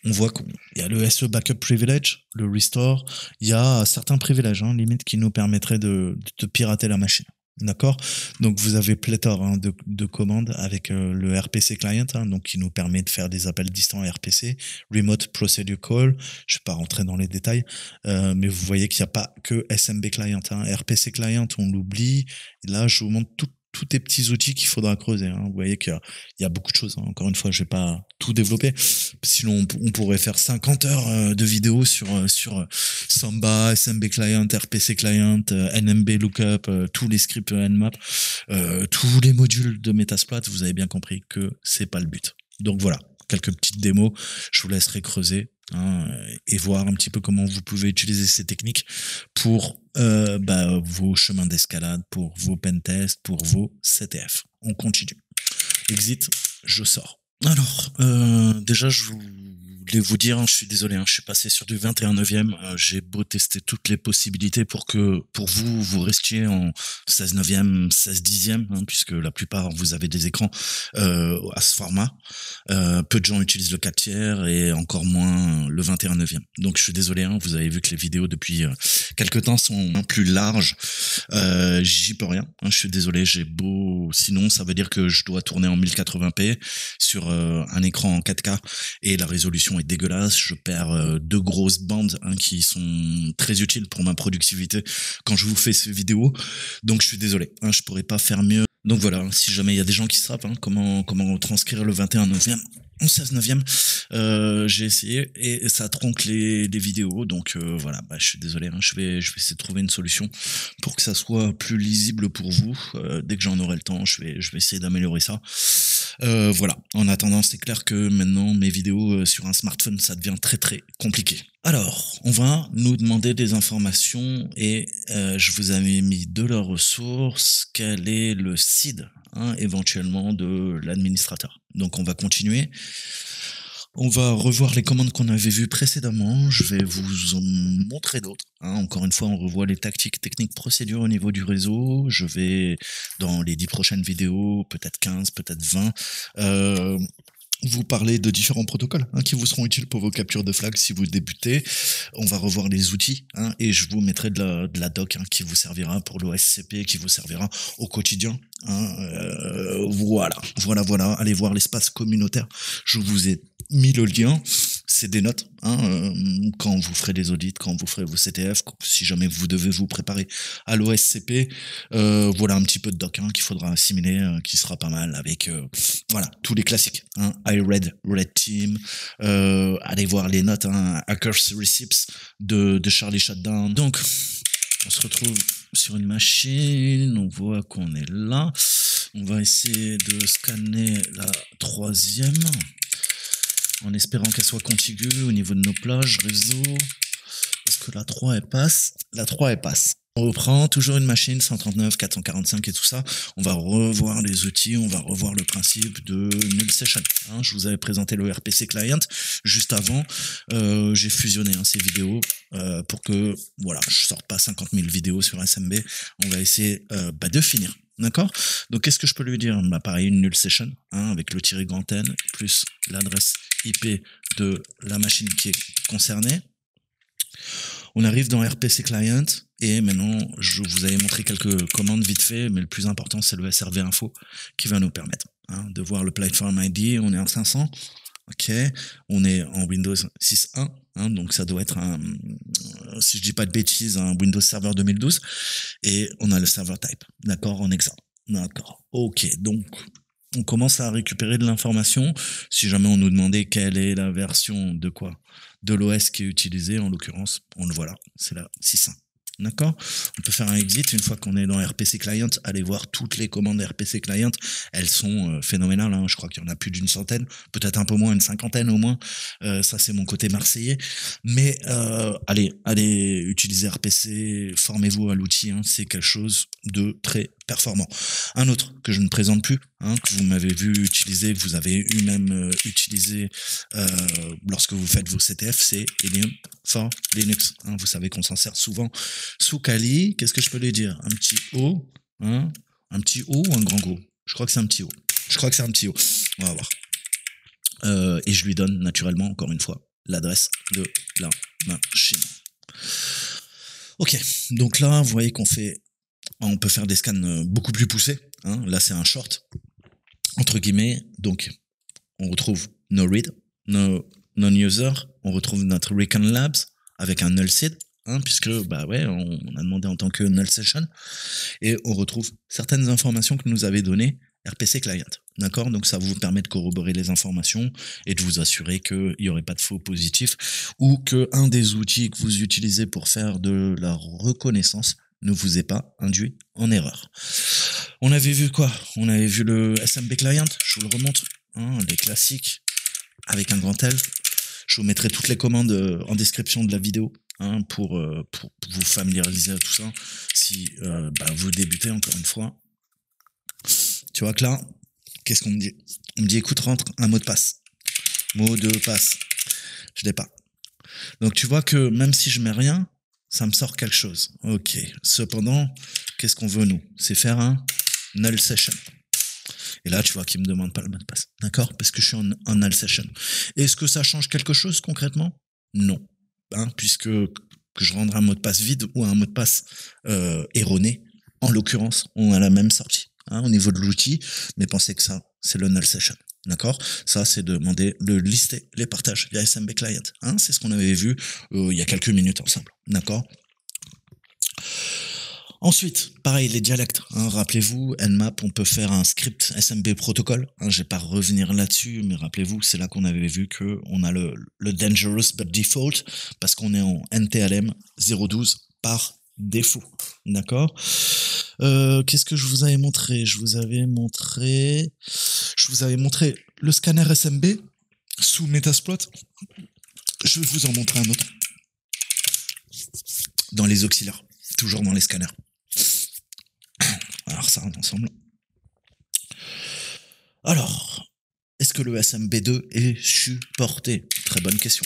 On voit qu'il y a le SE Backup Privilege, le Restore. Il y a certains privilèges, limite, qui nous permettraient de pirater la machine. D'accord? Donc, vous avez pléthore de commandes avec le RPC Client, donc qui nous permet de faire des appels distants RPC, Remote Procedure Call. Je ne vais pas rentrer dans les détails, mais vous voyez qu'il n'y a pas que SMB Client. RPC Client, on l'oublie. Là, je vous montre tous les petits outils qu'il faudra creuser. Vous voyez qu'il y a beaucoup de choses. Encore une fois, je vais pas tout développer. Sinon, on pourrait faire 50 heures de vidéos sur Samba, SMB Client, RPC Client, NMB Lookup, tous les scripts Nmap, tous les modules de Metasploit. Vous avez bien compris que c'est pas le but. Donc voilà, quelques petites démos. Je vous laisserai creuser et voir un petit peu comment vous pouvez utiliser ces techniques pour vos chemins d'escalade, pour vos pentests, pour vos CTF. On continue. Exit, je sors. Alors, déjà, je voulais vous dire, je suis désolé, je suis passé sur du 21/9. J'ai beau tester toutes les possibilités pour vous restiez en 16/9, 16/10, puisque la plupart, vous avez des écrans à ce format. Peu de gens utilisent le 4/3 et encore moins le 21/9. Donc, je suis désolé, vous avez vu que les vidéos depuis quelques temps sont plus larges. J'y peux rien. Je suis désolé, sinon, ça veut dire que je dois tourner en 1080p sur un écran en 4K et la résolution est dégueulasse. Je perds deux grosses bandes qui sont très utiles pour ma productivité quand je vous fais ces vidéos. Donc je suis désolé, je pourrais pas faire mieux. Donc voilà, si jamais il y a des gens qui savent comment transcrire le 21/9 en 16/9, j'ai essayé et ça tronque les vidéos. Donc voilà, je suis désolé, je vais essayer de trouver une solution pour que ça soit plus lisible pour vous. Dès que j'en aurai le temps, je vais essayer d'améliorer ça. Voilà. En attendant, c'est clair que maintenant mes vidéos sur un smartphone, ça devient très très compliqué. Alors, on va nous demander des informations et je vous avais mis de la ressource. Quel est le SID éventuellement de l'administrateur? Donc on va continuer. On va revoir les commandes qu'on avait vues précédemment. Je vais vous en montrer d'autres. Encore une fois, on revoit les tactiques, techniques, procédures au niveau du réseau. Je vais, dans les 10 prochaines vidéos, peut-être 15, peut-être 20, vous parler de différents protocoles qui vous seront utiles pour vos captures de flag si vous débutez. On va revoir les outils et je vous mettrai de la doc qui vous servira pour l'OSCP, qui vous servira au quotidien. Voilà. Allez voir l'espace communautaire. Je vous ai mis le lien. C'est des notes quand vous ferez des audits, quand vous ferez vos CTF, si jamais vous devez vous préparer à l'OSCP. Voilà un petit peu de doc qu'il faudra assimiler, qui sera pas mal avec voilà tous les classiques. iRed, Red Team. Allez voir les notes Hackers Receipts de Charlie Shutdown. Donc on se retrouve sur une machine, on voit qu'on est là. On va essayer de scanner la troisième en espérant qu'elle soit contiguë au niveau de nos plages réseau. Est-ce que la 3 elle passe? La 3 elle passe. On reprend toujours une machine 139, 445 et tout ça. On va revoir les outils, on va revoir le principe de null session. Je vous avais présenté le RPC Client juste avant. J'ai fusionné ces vidéos pour que voilà, je sorte pas 50 000 vidéos sur SMB. On va essayer de finir D'accord? Donc, qu'est-ce que je peux lui dire? Bah, pareil, une null session, hein, avec le tiré grand N, plus l'adresse IP de la machine qui est concernée. On arrive dans RPC Client, et maintenant, je vous avais montré quelques commandes vite fait, mais le plus important, c'est le SRV Info qui va nous permettre de voir le Platform ID. On est en 500. Ok, on est en Windows 6.1, donc ça doit être si je dis pas de bêtises, un Windows Server 2012, et on a le server type, d'accord, en exa. D'accord, ok, donc on commence à récupérer de l'information. Si jamais on nous demandait quelle est la version de quoi, de l'OS qui est utilisée, en l'occurrence, on le voit là, c'est la 6.1. D'accord? On peut faire un exit une fois qu'on est dans RPC Client. Allez voir toutes les commandes RPC Client. Elles sont phénoménales. Hein. Je crois qu'il y en a plus d'une centaine, peut-être un peu moins, une cinquantaine au moins. Ça, c'est mon côté marseillais. Mais allez utiliser RPC. Formez-vous à l'outil. Hein. C'est quelque chose de très performant. Un autre que je ne présente plus, que vous m'avez vu utiliser, que vous avez eu même utilisé lorsque vous faites vos CTF, c'est Helium for Linux. Vous savez qu'on s'en sert souvent sous Kali. Qu'est-ce que je peux lui dire? Un petit O, un petit O ou un grand Go? Je crois que c'est un petit O. On va voir. Et je lui donne naturellement, encore une fois, l'adresse de la machine. Ok, donc là, vous voyez on peut faire des scans beaucoup plus poussés. Là, c'est un short, entre guillemets. Donc, on retrouve no read, no non-user. On retrouve notre Recon Labs avec un null seed, puisque, on a demandé en tant que null session. Et on retrouve certaines informations que nous avait données RPC Client. D'accord? Donc, ça vous permet de corroborer les informations et de vous assurer qu'il n'y aurait pas de faux positifs ou qu'un des outils que vous utilisez pour faire de la reconnaissance ne vous ait pas induit en erreur. On avait vu quoi? On avait vu le SMB Client, je vous le remonte, les classiques, avec un grand L. Je vous mettrai toutes les commandes en description de la vidéo pour vous familiariser à tout ça. Si vous débutez, encore une fois. Tu vois que là, qu'est-ce qu'on me dit? On me dit, écoute, rentre un mot de passe. Mot de passe. Je l'ai pas. Donc tu vois que même si je mets rien, ça me sort quelque chose. Ok. Cependant, qu'est-ce qu'on veut, nous? C'est faire un null session. Et là, tu vois qu'il me demande pas le mot de passe. D'accord? Parce que je suis en null session. Est-ce que ça change quelque chose concrètement? Non. Puisque que je rende un mot de passe vide ou un mot de passe erroné, en l'occurrence, on a la même sortie au niveau de l'outil, mais pensez que ça, c'est le null session. D'accord? Ça, c'est demander de lister les partages via SMB Client. C'est ce qu'on avait vu il y a quelques minutes ensemble. D'accord? Ensuite, pareil, les dialectes. Rappelez-vous, Nmap, on peut faire un script SMB protocole. Je vais pas revenir là-dessus, mais rappelez-vous, c'est là qu'on avait vu que on a le dangerous but default parce qu'on est en NTLM 0.12 par défaut. D'accord? Qu'est-ce que je vous avais montré? Je vous avais montré le scanner SMB sous Metasploit. Je vais vous en montrer un autre. Dans les auxiliaires. Toujours dans les scanners. Alors ça, ensemble. Alors, est-ce que le SMB2 est supporté? Très bonne question.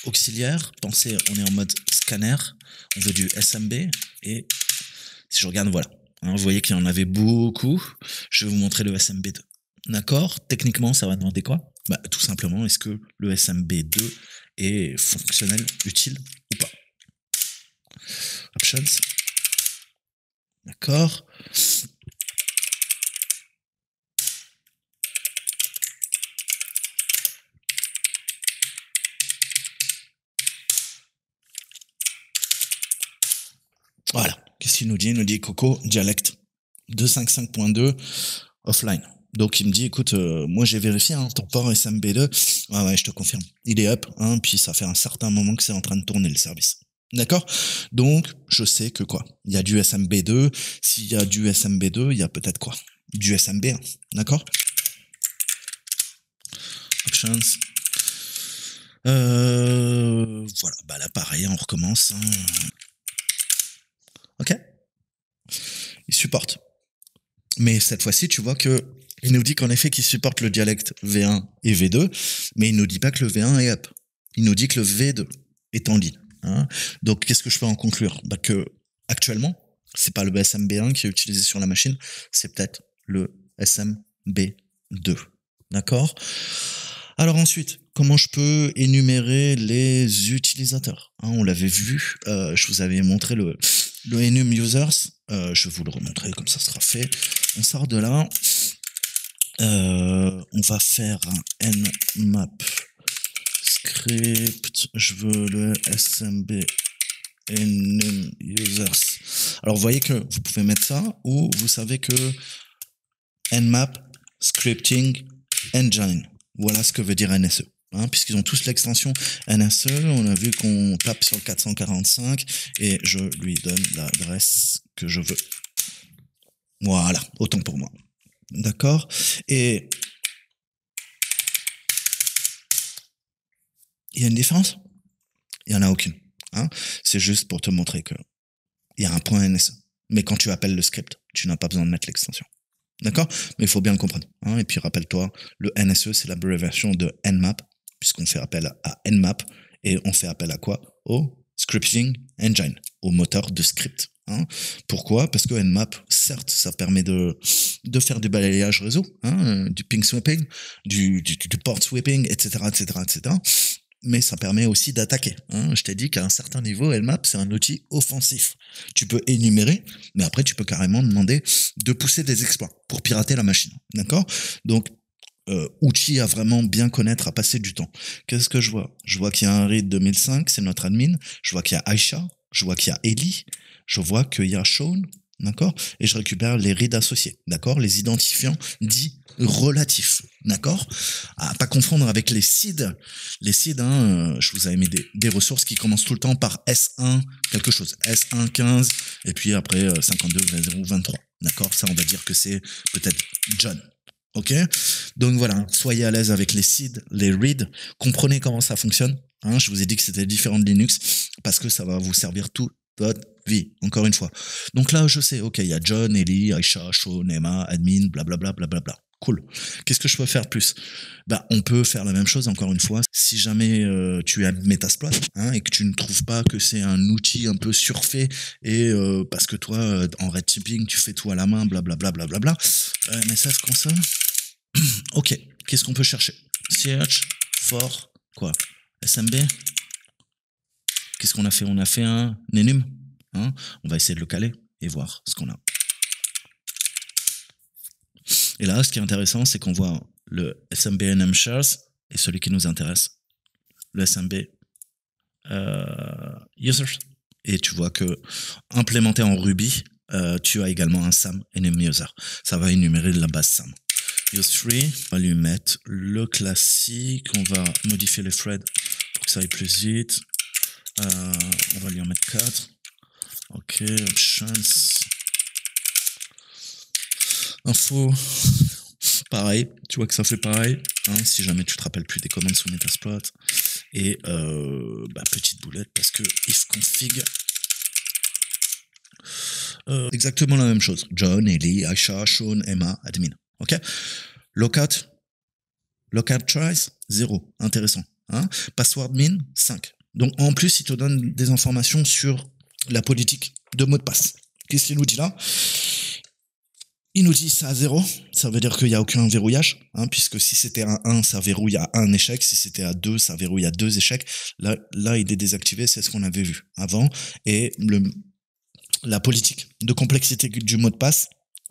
Auxiliaire, pensez, on est en mode scanner, on veut du SMB, et si je regarde, voilà. Vous voyez qu'il y en avait beaucoup. Je vais vous montrer le SMB2. D'accord? Techniquement, ça va demander quoi? Tout simplement, est-ce que le SMB2 est fonctionnel, utile ou pas? Options. D'accord. Voilà. Qu'est-ce qu'il nous dit? Il nous dit Coco, dialecte 255.2 offline. Donc il me dit, écoute, moi j'ai vérifié, ton port SMB2, ouais, je te confirme, il est up, puis ça fait un certain moment que c'est en train de tourner le service. D'accord? Donc, je sais que quoi? Il y a du SMB2. S'il y a du SMB2, il y a peut-être quoi? Du SMB1. D'accord? Options. Voilà. Là, pareil, on recommence. Ok? Il supporte. Mais cette fois-ci, tu vois que il nous dit qu'en effet qu'il supporte le dialecte V1 et V2, mais il nous dit pas que le V1 est up. Il nous dit que le V2 est en ligne. Donc, qu'est-ce que je peux en conclure? Que actuellement, c'est pas le SMB1 qui est utilisé sur la machine, c'est peut-être le SMB2. D'accord? Alors ensuite, comment je peux énumérer les utilisateurs, hein? On l'avait vu, je vous avais montré le enum users, je vais vous le remontrer, comme ça sera fait. On sort de là, on va faire un nmap script, je veux le smb enum users. Alors vous voyez que vous pouvez mettre ça, ou vous savez que nmap scripting engine, voilà ce que veut dire NSE. Hein, puisqu'ils ont tous l'extension NSE, on a vu qu'on tape sur le 445 et je lui donne l'adresse que je veux. Voilà, autant pour moi. D'accord? Et il y a une différence? Il n'y en a aucune. Hein? C'est juste pour te montrer que il y a un point NSE. Mais quand tu appelles le script, tu n'as pas besoin de mettre l'extension. D'accord? Mais il faut bien le comprendre. Hein? Et puis rappelle-toi, le NSE, c'est l'abréviation de Nmap, puisqu'on fait appel à Nmap, et on fait appel à quoi? Au Scripting Engine, au moteur de script. Hein? Pourquoi? Parce que Nmap, certes, ça permet de faire du balayage réseau, hein, du ping sweeping, du port sweeping, etc., etc., etc., mais ça permet aussi d'attaquer. Hein. Je t'ai dit qu'à un certain niveau, Nmap, c'est un outil offensif. Tu peux énumérer, mais après, tu peux carrément demander de pousser des exploits pour pirater la machine. D'accord? Donc, outil à vraiment bien connaître, à passer du temps. Qu'est-ce que je vois? Je vois qu'il y a un read 2005, c'est notre admin. Je vois qu'il y a Aisha. Je vois qu'il y a Ellie. Je vois qu'il y a Sean. D'accord? Et je récupère les reads associés. D'accord? Les identifiants dits relatifs. D'accord? À pas confondre avec les seeds. Les seeds, hein, je vous avais mis des ressources qui commencent tout le temps par S1 quelque chose. S1 15 et puis après 52 0 23. D'accord? Ça, on va dire que c'est peut-être John. Ok? Donc voilà, soyez à l'aise avec les seeds, les reads. Comprenez comment ça fonctionne. Hein, je vous ai dit que c'était différent de Linux parce que ça va vous servir toute votre vie, encore une fois. Donc là, je sais, ok, il y a John, Ellie, Aisha, Sean, Emma, admin, blablabla, blablabla. Cool. Qu'est-ce que je peux faire plus? Bah, on peut faire la même chose, encore une fois. Si jamais tu as Metasploit, hein, et que tu ne trouves pas que c'est un outil un peu surfait et parce que toi, en red teaming, tu fais tout à la main, blablabla, blablabla. Message console. Ok, qu'est-ce qu'on peut chercher? Search for quoi? SMB? Qu'est-ce qu'on a fait? On a fait un enum. Hein, on va essayer de le caler et voir ce qu'on a. Et là, ce qui est intéressant, c'est qu'on voit le SMB enum shares et celui qui nous intéresse, le SMB users. Et tu vois que implémenté en Ruby, tu as également un SAM enum user. Ça va énumérer la base SAM. Use3, on va lui mettre le classique, on va modifier les threads pour que ça aille plus vite. On va lui en mettre 4. Ok, options. Info. Pareil, tu vois que ça fait pareil. Hein, si jamais tu te rappelles plus des commandes sous Metasploit. Et petite boulette parce que if config. Exactement la même chose. John, Ellie, Aisha, Sean, Emma, admin. Ok. Lockout tries 0. Intéressant. Hein. Password min 5. Donc en plus, il te donne des informations sur la politique de mot de passe. Qu'est-ce qu'il nous dit là? Il nous dit ça à 0, ça veut dire qu'il n'y a aucun verrouillage, hein, puisque si c'était à 1, ça verrouille à 1 échec, si c'était à 2, ça verrouille à 2 échecs. Là, il est désactivé, c'est ce qu'on avait vu avant. Et la politique de complexité du mot de passe,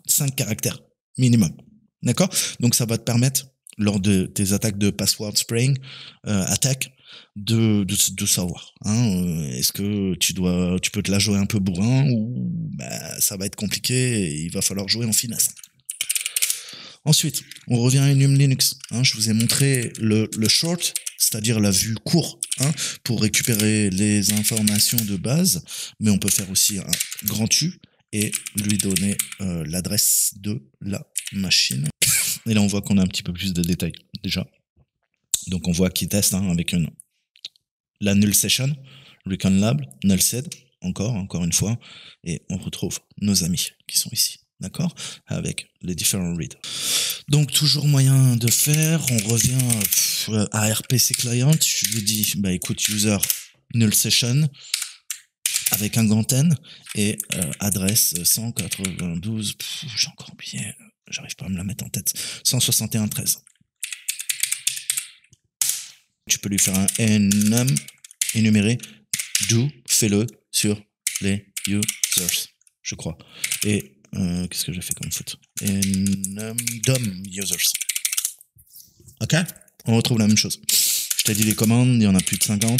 5 caractères minimum. D'accord? Donc ça va te permettre, lors de tes attaques de password spraying, attaque, de savoir. Hein, est-ce que tu peux te la jouer un peu bourrin ou ça va être compliqué et il va falloir jouer en finesse. Ensuite, on revient à Enum Linux. Hein, je vous ai montré le short, c'est-à-dire la vue court, hein, pour récupérer les informations de base, mais on peut faire aussi un grand U et lui donner l'adresse de la machine. Et là, on voit qu'on a un petit peu plus de détails déjà. Donc, on voit qu'il teste avec la null session, recon lab, null sed, encore une fois, et on retrouve nos amis qui sont ici, d'accord, avec les différents reads. Donc, toujours moyen de faire, on revient à RPC client, je lui dis, écoute, user null session, avec un grand N et adresse 192, j'ai encore oublié, j'arrive pas à me la mettre en tête, 161.13. Tu peux lui faire un enum énuméré, fais-le sur les users, je crois. Et qu'est-ce que j'ai fait comme faute? Enum dom users. Ok? On retrouve la même chose. Je t'ai dit les commandes, il y en a plus de 50.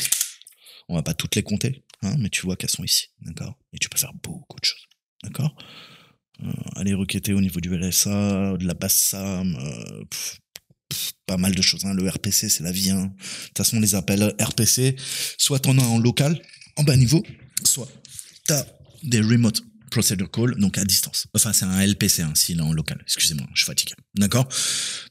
On va pas toutes les compter, hein, mais tu vois qu'elles sont ici, d'accord? Et tu peux faire beaucoup de choses, d'accord? Aller requêter au niveau du LSA, de la base SAM, pas mal de choses, hein. Le RPC, c'est la vie, hein. De toute façon, les appels RPC, soit t'en as en local, en bas niveau, soit t'as des remote procedure call, donc à distance. Enfin, c'est un LPC, hein, s'il est en local. Excusez-moi, je suis fatigué. D'accord?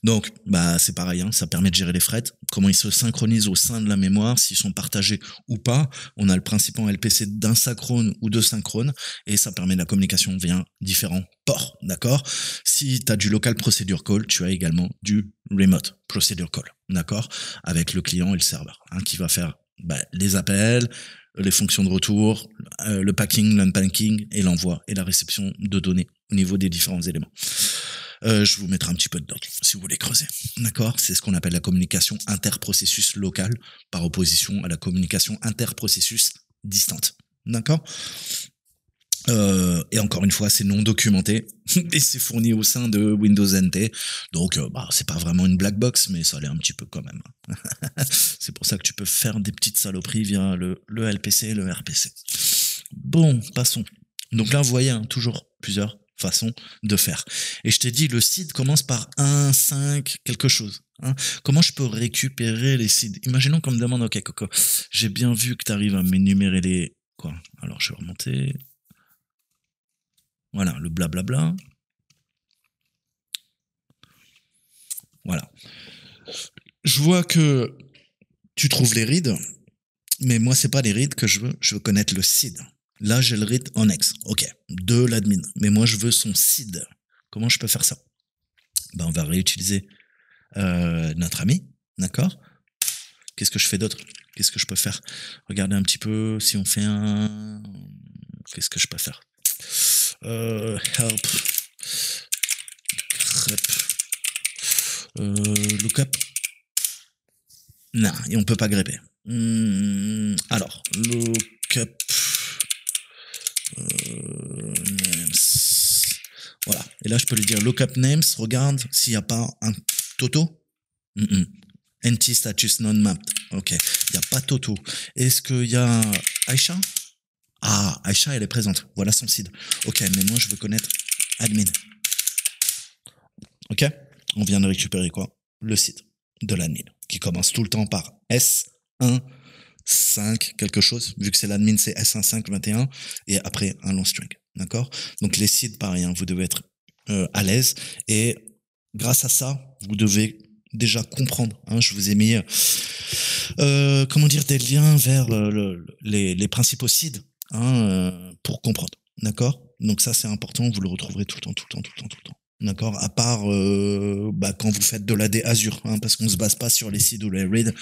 Donc, bah, c'est pareil, hein, ça permet de gérer les threads, comment ils se synchronisent au sein de la mémoire, s'ils sont partagés ou pas. On a le principe en LPC d'un synchrone ou de synchrone, et ça permet la communication via différents ports. D'accord? Si tu as du local procedure call, tu as également du remote procedure call. D'accord? Avec le client et le serveur, hein, qui va faire les appels, les fonctions de retour, le packing, l'unpacking et l'envoi et la réception de données au niveau des différents éléments. Je vous mettrai un petit peu de doc si vous voulez creuser. D'accord? C'est ce qu'on appelle la communication interprocessus locale par opposition à la communication interprocessus distante. D'accord? Et encore une fois, c'est non documenté et c'est fourni au sein de Windows NT. Donc, c'est pas vraiment une black box, mais ça l'est un petit peu quand même. C'est pour ça que tu peux faire des petites saloperies via le LPC et le RPC. Bon, passons. Donc là, vous voyez, hein, toujours plusieurs façons de faire. Et je t'ai dit, le seed commence par 1, 5, quelque chose. Hein. Comment je peux récupérer les seeds? Imaginons qu'on me demande, ok, Coco, j'ai bien vu que tu arrives à m'énumérer les... Quoi? Alors, je vais remonter... Voilà, le blablabla. Voilà. Je vois que tu trouves les reads, mais moi, c'est pas les reads que je veux. Je veux connaître le seed. Là, j'ai le read en ex. OK. De l'admin. Mais moi, je veux son seed. Comment je peux faire ça? On va réutiliser notre ami. D'accord? Qu'est-ce que je fais d'autre? Qu'est-ce que je peux faire? Regardez un petit peu si on fait un... Qu'est-ce que je peux faire? Help. Grep. Lookup. Non, et on peut pas grepper. Alors, lookup names. Voilà. Et là, je peux lui dire lookup names. Regarde s'il n'y a pas un Toto. NT status non mapped. Ok. Il n'y a pas Toto. Est-ce qu'il y a Aisha? Ah, Aisha, elle est présente. Voilà son seed. Ok, mais moi, je veux connaître admin. Ok? On vient de récupérer quoi? Le seed de l'admin, qui commence tout le temps par S1, 5, quelque chose. Vu que c'est l'admin, c'est S1, 5, 21. Et après, un long string. D'accord? Donc, les seeds, pareil, hein, vous devez être à l'aise. Et grâce à ça, vous devez déjà comprendre. Hein, je vous ai mis, comment dire, des liens vers les principaux seeds. Hein, pour comprendre, d'accord? Donc ça c'est important, vous le retrouverez tout le temps. D'accord, à part quand vous faites de l'AD Azure, hein, parce qu'on se base pas sur les seeds ou les reads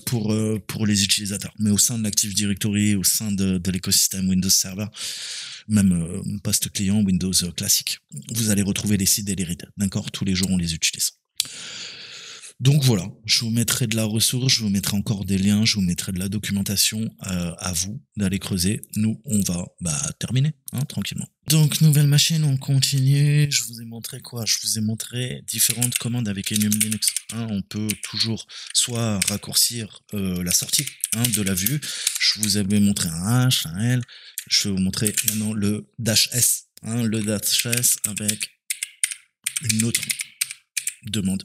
pour les utilisateurs, mais au sein de l'Active Directory, au sein de l'écosystème Windows Server, même post client Windows classique, vous allez retrouver les seeds et les reads, d'accord? Tous les jours on les utilise. Donc voilà, je vous mettrai de la ressource, je vous mettrai encore des liens, je vous mettrai de la documentation à vous d'aller creuser. Nous, on va terminer, hein, tranquillement. Donc, nouvelle machine, on continue. Je vous ai montré quoi? Je vous ai montré différentes commandes avec Enum Linux. Hein, on peut toujours soit raccourcir la sortie de la vue. Je vous avais montré un H, un L. Je vais vous montrer maintenant le -S. Le -S avec une autre demande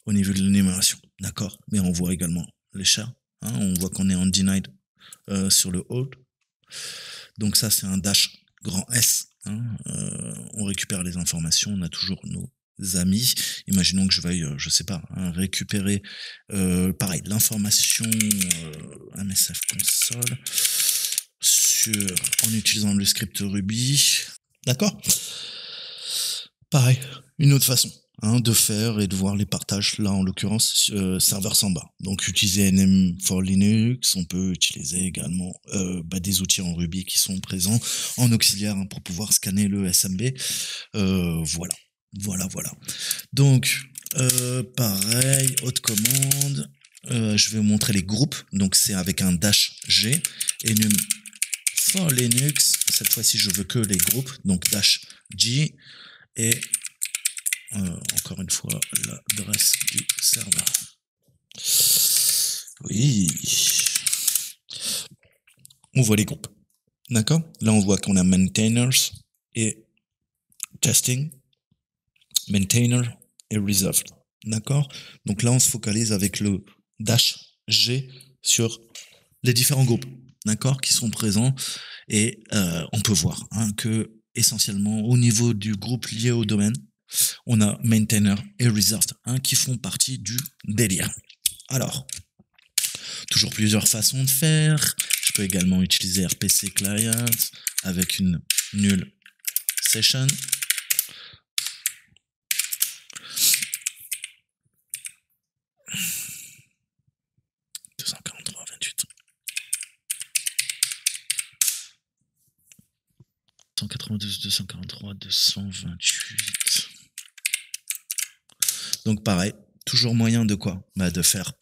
au niveau de l'énumération, d'accord? Mais on voit également les chats, hein, on voit qu'on est en denied sur le hold. Donc ça, c'est un dash grand S. Hein, on récupère les informations, on a toujours nos amis. Imaginons que je veuille, je sais pas, hein, récupérer, pareil, l'information MSF console en utilisant le script Ruby. D'accord? Pareil, une autre façon. de faire et de voir les partages, là en l'occurrence serveur Samba. Donc utiliser NM for Linux, on peut utiliser également des outils en Ruby qui sont présents en auxiliaire pour pouvoir scanner le SMB. Voilà. Donc pareil, autre commande, je vais vous montrer les groupes. Donc c'est avec un -G, enum for Linux. Cette fois-ci, je veux que les groupes, donc -G et encore une fois, l'adresse du serveur. Oui. On voit les groupes. D'accord? Là, on voit qu'on a maintainers et testing, maintainer et reserved. D'accord? Donc là, on se focalise avec le -G sur les différents groupes. D'accord? Qui sont présents. Et on peut voir que essentiellement, au niveau du groupe lié au domaine, on a maintainer et reserved qui font partie du délire. Alors, toujours plusieurs façons de faire. Je peux également utiliser RPC client avec une null session. (242, 243, 228). Donc pareil, toujours moyen de quoi? De faire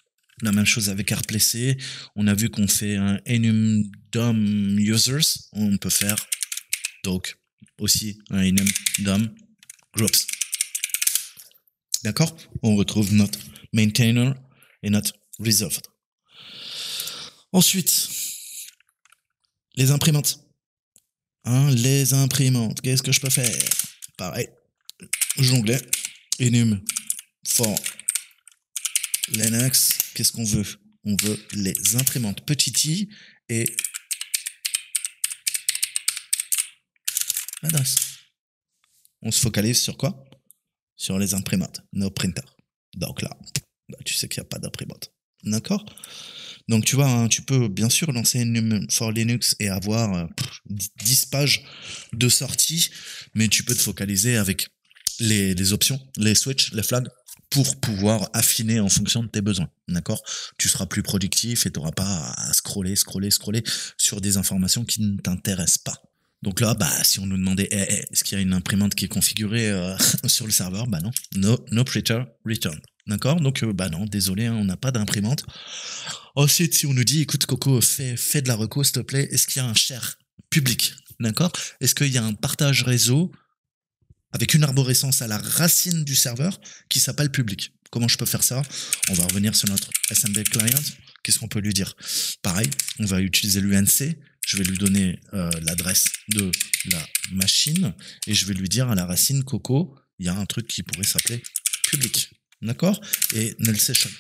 la même chose avec RPC. On a vu qu'on fait un enum dom users. On peut faire donc aussi un enum dom groups. D'accord? On retrouve notre maintainer et notre reserved. Ensuite, les imprimantes. Les imprimantes. Qu'est-ce que je peux faire? Pareil, j'onglet enum for Linux. Qu'est-ce qu'on veut? On veut les imprimantes petit i et l'adresse. On se focalise sur quoi? Sur les imprimantes, nos printers. Donc là, tu sais qu'il n'y a pas d'imprimante. D'accord? Donc tu vois, tu peux bien sûr lancer enum for Linux et avoir 10 pages de sortie, mais tu peux te focaliser avec les options, les switches, les flags, pour pouvoir affiner en fonction de tes besoins. D'accord? Tu seras plus productif et tu n'auras pas à scroller sur des informations qui ne t'intéressent pas. Donc là, si on nous demandait est-ce qu'il y a une imprimante qui est configurée sur le serveur, non. No printer return. D'accord? Donc non, désolé, on n'a pas d'imprimante. Ensuite, si on nous dit, écoute Coco, fais de la reco, s'il te plaît, est-ce qu'il y a un share public? D'accord? Est-ce qu'il y a un partage réseau avec une arborescence à la racine du serveur qui s'appelle public? Comment je peux faire ça? On va revenir sur notre SMB client. Qu'est-ce qu'on peut lui dire? Pareil, on va utiliser l'UNC. Je vais lui donner l'adresse de la machine et je vais lui dire à la racine Coco, il y a un truc qui pourrait s'appeler public. D'accord? Et null session.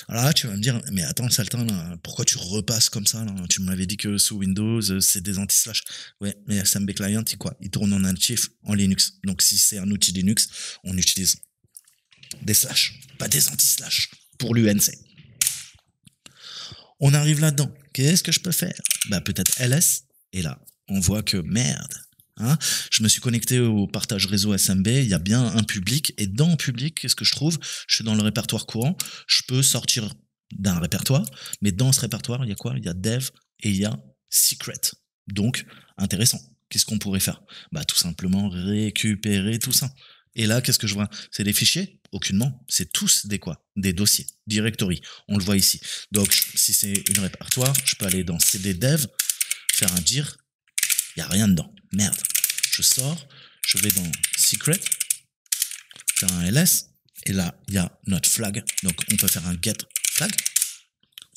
Alors là, tu vas me dire, mais attends, Saltin, là, pourquoi tu repasses comme ça là? Tu m'avais dit que sous Windows, c'est des anti-slash. Ouais, mais SMB Client, il tourne en natif en Linux. Donc si c'est un outil Linux, on utilise des slash, pas des anti-slash pour l'UNC. On arrive là-dedans. Qu'est-ce que je peux faire? Peut-être ls. Et là, on voit que merde. Je me suis connecté au partage réseau SMB, il y a bien un public, et dans le public, qu'est-ce que je trouve? Je suis dans le répertoire courant, je peux sortir d'un répertoire, mais dans ce répertoire, il y a quoi? Il y a dev et il y a secret. Donc, intéressant. Qu'est-ce qu'on pourrait faire? Tout simplement récupérer tout ça. Et là, qu'est-ce que je vois? C'est des fichiers? Aucunement. C'est tous des quoi? Des dossiers, directory. On le voit ici. Donc, si c'est une répertoire, je peux aller dans cd dev, faire un dir, il n'y a rien dedans. Merde. Je sors, je vais dans secret, faire un ls, et là, il y a notre flag. Donc, on peut faire un get flag.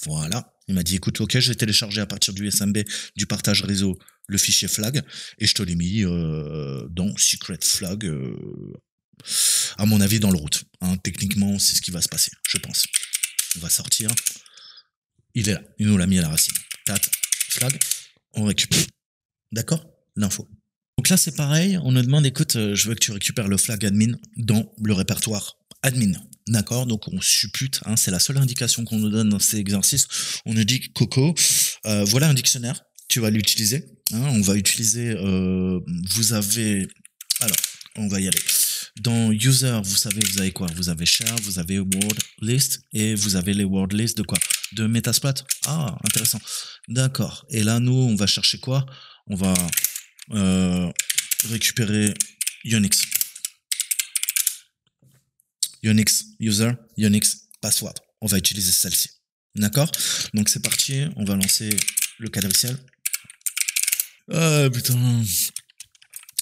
Voilà. Il m'a dit, écoute, ok, j'ai téléchargé à partir du SMB, du partage réseau, le fichier flag, et je te l'ai mis dans secret flag, à mon avis, dans le route. Techniquement, c'est ce qui va se passer, je pense. On va sortir. Il est là. Il nous l'a mis à la racine. Tat, flag, on récupère. D'accord? L'info. Donc là, c'est pareil. On nous demande, écoute, je veux que tu récupères le flag admin dans le répertoire admin. D'accord? Donc, on suppute. C'est la seule indication qu'on nous donne dans ces exercices. On nous dit, Coco, voilà un dictionnaire. Tu vas l'utiliser. On va utiliser... vous avez... Alors, on va y aller. Dans user, vous savez, vous avez quoi? Vous avez share, vous avez word list et vous avez les word list de quoi? De Metasploit. Ah, intéressant. D'accord. Et là, nous, on va chercher quoi? On va récupérer Unix. Unix user, Unix password. On va utiliser celle-ci. D'accord? Donc c'est parti, on va lancer le quadriciel. Ah putain.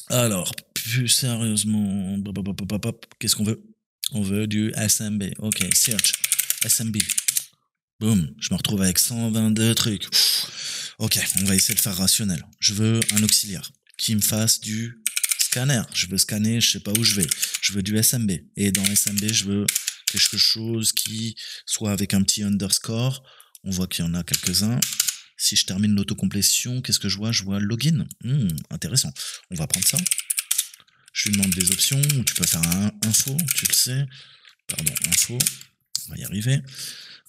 Alors, plus sérieusement, qu'est-ce qu'on veut? On veut du SMB. Ok, search, SMB. Boum, je me retrouve avec 122 trucs. Ok, on va essayer de faire rationnel. Je veux un auxiliaire qui me fasse du scanner. Je veux scanner, je sais pas où je vais. Je veux du SMB. Et dans SMB, je veux quelque chose qui soit avec un petit underscore. On voit qu'il y en a quelques-uns. Si je termine l'autocomplétion, qu'est-ce que je vois? Je vois login. Intéressant. On va prendre ça. Je lui demande des options. Tu peux faire un info, tu le sais. Pardon, info. On va y arriver.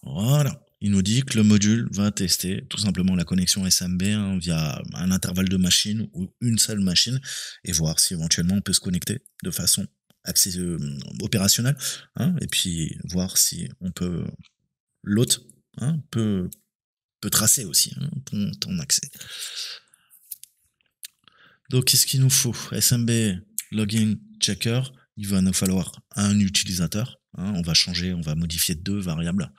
Voilà. Il nous dit que le module va tester tout simplement la connexion SMB via un intervalle de machine ou une seule machine et voir si éventuellement on peut se connecter de façon opérationnelle et puis voir si on peut l'autre peut tracer aussi ton accès. Donc qu'est-ce qu'il nous faut? SMB login checker, il va nous falloir un utilisateur. On va changer, on va modifier 2 variables.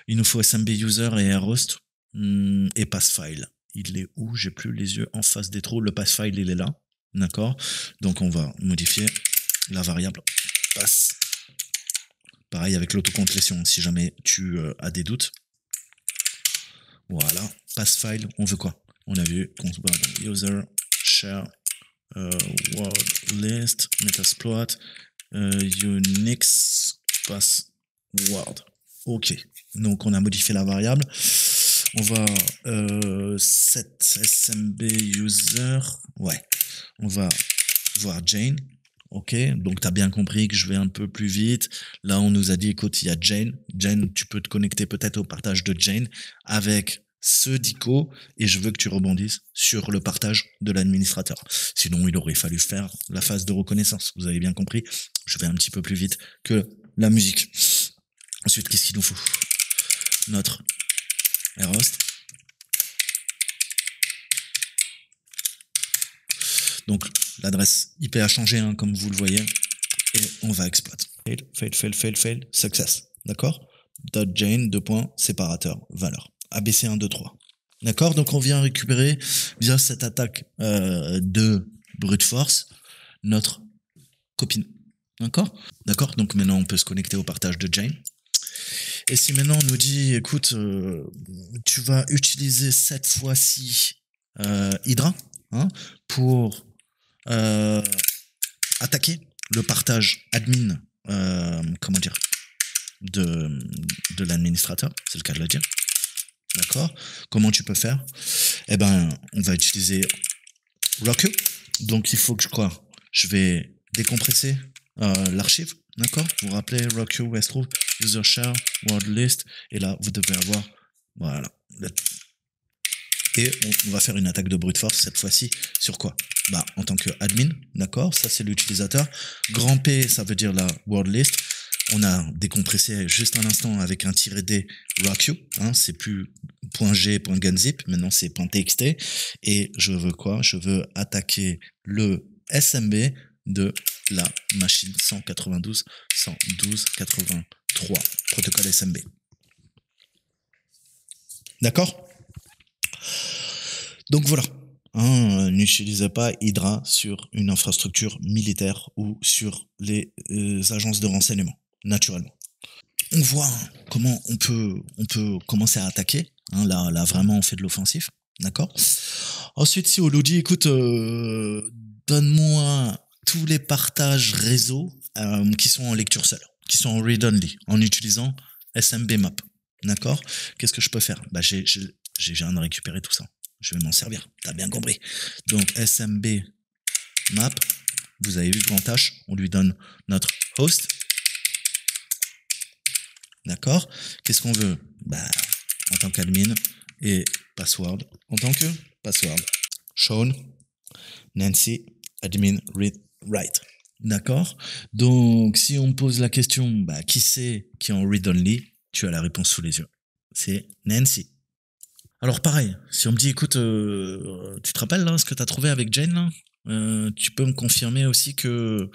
Il nous faut SMB user et host et passfile. Il est où? J'ai plus les yeux en face des trous. Le passfile, il est là. D'accord? Donc on va modifier la variable pass. Pareil avec l'autocomplétion, si jamais tu as des doutes. Voilà. Passfile, on veut quoi? On a vu qu'on va dans user, share, word list, Metasploit, Unix, password. Ok. Donc on a modifié la variable. On va set smb user. Ouais. On va voir Jane. Ok. Donc tu as bien compris que je vais un peu plus vite. Là on nous a dit écoute, il y a Jane. Jane, tu peux te connecter peut-être au partage de Jane avec ce dico et je veux que tu rebondisses sur le partage de l'administrateur. Sinon il aurait fallu faire la phase de reconnaissance. Vous avez bien compris. Je vais un petit peu plus vite que la musique. Ensuite, qu'est-ce qu'il nous faut? Notre host. Donc, l'adresse IP a changé, comme vous le voyez. Et on va exploiter. Fail, success. D'accord? .jane, séparateur, valeur. ABC 1, 2, 3. D'accord? Donc, on vient récupérer, via cette attaque de brute force, notre copine. D'accord? D'accord? Donc, maintenant, on peut se connecter au partage de Jane. Et si maintenant on nous dit, écoute, tu vas utiliser cette fois-ci Hydra pour attaquer le partage admin, comment dire, de l'administrateur, c'est le cas de le dire. D'accord? Comment tu peux faire? Eh ben, on va utiliser Roku. Donc il faut que je vais décompresser l'archive. D'accord? Vous vous rappelez Roku, où elle se trouve? User share, word list. Et là, vous devez avoir, voilà. Et on va faire une attaque de brute force cette fois-ci sur quoi? Bah, en tant que admin, d'accord? Ça, c'est l'utilisateur. Grand P, ça veut dire la word list. On a décompressé juste un instant avec un -d Roku. C'est plus .g, .gunzip. Maintenant, c'est .txt. Et je veux quoi? Je veux attaquer le SMB de la machine 192.168.83 protocole SMB. D'accord? Donc voilà. N'utilisez pas Hydra sur une infrastructure militaire ou sur les agences de renseignement, naturellement. On voit comment on peut commencer à attaquer. Là, vraiment, on fait de l'offensif. D'accord? Ensuite, si on nous dit, écoute, donne-moi tous les partages réseau qui sont en lecture seule, qui sont en read-only, en utilisant SMB map. D'accord? Qu'est-ce que je peux faire? Bah, j'ai viens de récupérer tout ça. Je vais m'en servir. T'as bien compris. Donc, SMB map, vous avez vu grand H, on lui donne notre host. D'accord? Qu'est-ce qu'on veut? Bah, en tant qu'admin et password en tant que password. Sean, Nancy, admin, read, write. D'accord? Donc, si on me pose la question, bah, qui c'est qui est en read-only? Tu as la réponse sous les yeux. C'est Nancy. Alors pareil, si on me dit, écoute, tu te rappelles là, ce que tu as trouvé avec Jane là? Tu peux me confirmer aussi que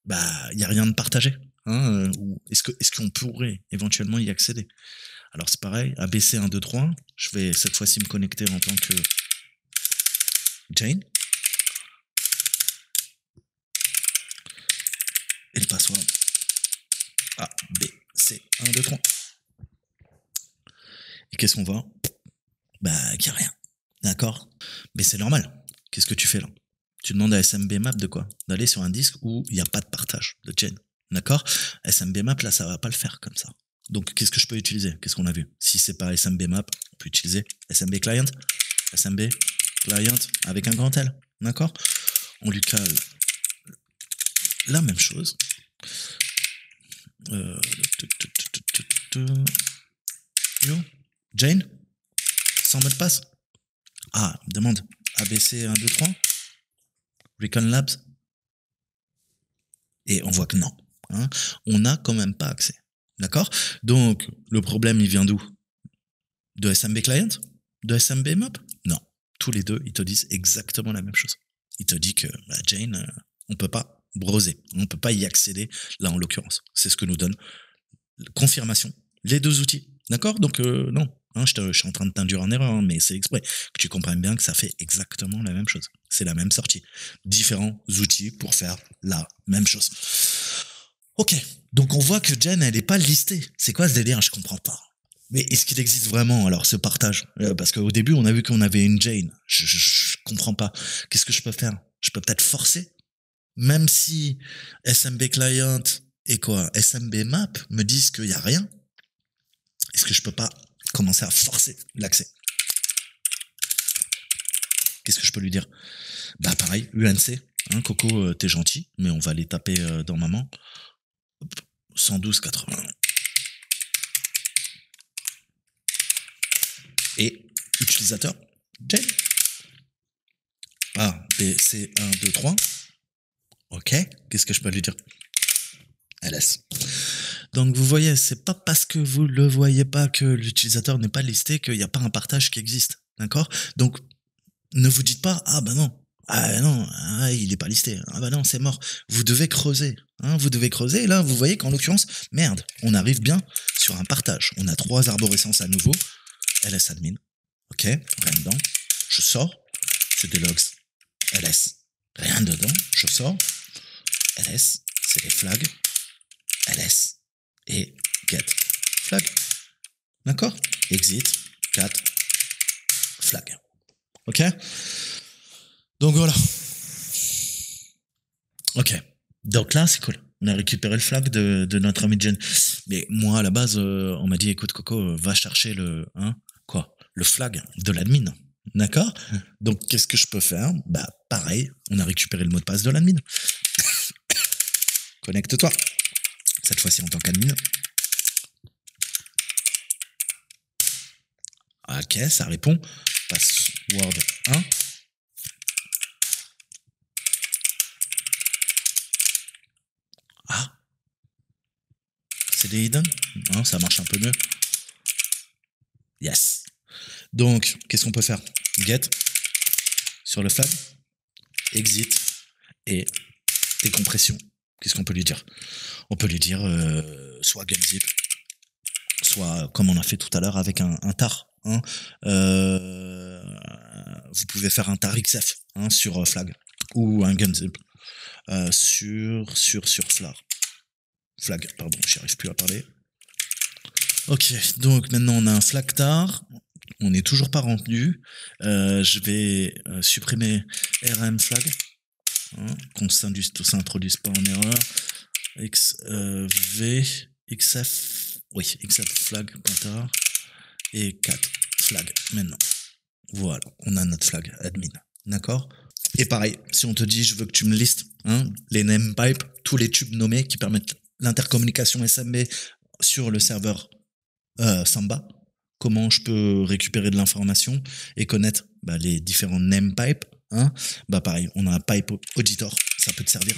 bah il y a rien de partagé, hein, ou est-ce qu'on pourrait éventuellement y accéder? Alors c'est pareil, ABC 1, 2, 3. Je vais cette fois-ci me connecter en tant que Jane et le password ABC 1, 2, 3. Et qu'est-ce qu'on voit? Bah qu'il n'y a rien. D'accord? Mais c'est normal. Qu'est-ce que tu fais là? Tu demandes à SMB Map de quoi? D'aller sur un disque où il n'y a pas de partage de chain. D'accord? SMB Map, là, ça va pas le faire comme ça. Donc, qu'est-ce que je peux utiliser? Qu'est-ce qu'on a vu? Si c'est pas SMB Map, on peut utiliser SMB Client. SMB Client avec un grand L. D'accord? On lui cale la même chose. Yo, Jane? Sans mot de passe? Ah, demande ABC 1, 2, 3. Recon Labs. Et on voit que non. Hein, on n'a quand même pas accès. D'accord? Donc, le problème, il vient d'où? De SMB Client? De SMB Map? Non. Tous les deux, ils te disent exactement la même chose. Ils te disent que bah, Jane, on peut pas browser. On peut pas y accéder, là en l'occurrence. C'est ce que nous donne confirmation. Les deux outils. D'accord? Donc, non. Hein, je suis en train de t'induire en erreur, hein, mais c'est exprès. Que tu comprennes bien que ça fait exactement la même chose. C'est la même sortie. Différents outils pour faire la même chose. Ok. Donc, on voit que Jen, elle est pas listée. C'est quoi ce délire? Je comprends pas. Mais est-ce qu'il existe vraiment, alors, ce partage? Parce qu'au début, on a vu qu'on avait une Jane. Je comprends pas. Qu'est-ce que je peux faire? Je peux peut-être forcer? Même si SMB Client et quoi? SMB Map me disent qu'il y a rien. Est-ce que je peux pas commencer à forcer l'accès? Qu'est-ce que je peux lui dire? Bah pareil, UNC, hein, Coco, t'es gentil, mais on va les taper dans maman. 112,80. Et utilisateur, Jane. A, B, C, 1, 2, 3. Ok, qu'est-ce que je peux lui dire? LS. Donc vous voyez, c'est pas parce que vous le voyez pas que l'utilisateur n'est pas listé qu'il n'y a pas un partage qui existe. D'accord? Donc ne vous dites pas, ah bah non, il est pas listé. Ah bah non, c'est mort. Vous devez creuser. Hein, vous devez creuser. Et là, vous voyez qu'en l'occurrence, merde, on arrive bien sur un partage. On a 3 arborescences à nouveau. LS admin. Ok, rien dedans. Je sors. Je délogs. LS. Rien dedans. Je sors. LS. C'est les flags. LS. Et get flag. D'accord? Exit. Cat. Flag. Ok? Donc voilà. Ok. Donc là, c'est cool. On a récupéré le flag de notre ami Jen. Mais moi, à la base, on m'a dit, écoute, Coco, va chercher le flag de l'admin. D'accord? Donc, qu'est-ce que je peux faire? Bah, pareil, on a récupéré le mot de passe de l'admin. Connecte-toi. Cette fois-ci en tant qu'admin. Ok, ça répond. Password 1. Ah. C'est des hidden? Non, ça marche un peu mieux. Yes. Donc, qu'est-ce qu'on peut faire? Get sur le flag, exit et décompression. Qu'est-ce qu'on peut lui dire? On peut lui dire soit gunzip, soit comme on a fait tout à l'heure avec un tar. Hein. Vous pouvez faire un tar XF hein, sur flag ou un gunzip sur flag. Pardon, j'y arrive plus à parler. Ok, donc maintenant on a un flag tar. On n'est toujours pas rendu. Je vais supprimer RM flag. Hein, qu'on s'introduise pas en erreur. XF. Oui, XF flag pointeur. Et 4 flag maintenant. Voilà, on a notre flag admin. D'accord? Et pareil, si on te dit je veux que tu me listes les name pipes, tous les tubes nommés qui permettent l'intercommunication SMB sur le serveur Samba, comment je peux récupérer de l'information et connaître les différents name pipes. Bah pareil, on a un pipe auditor, ça peut te servir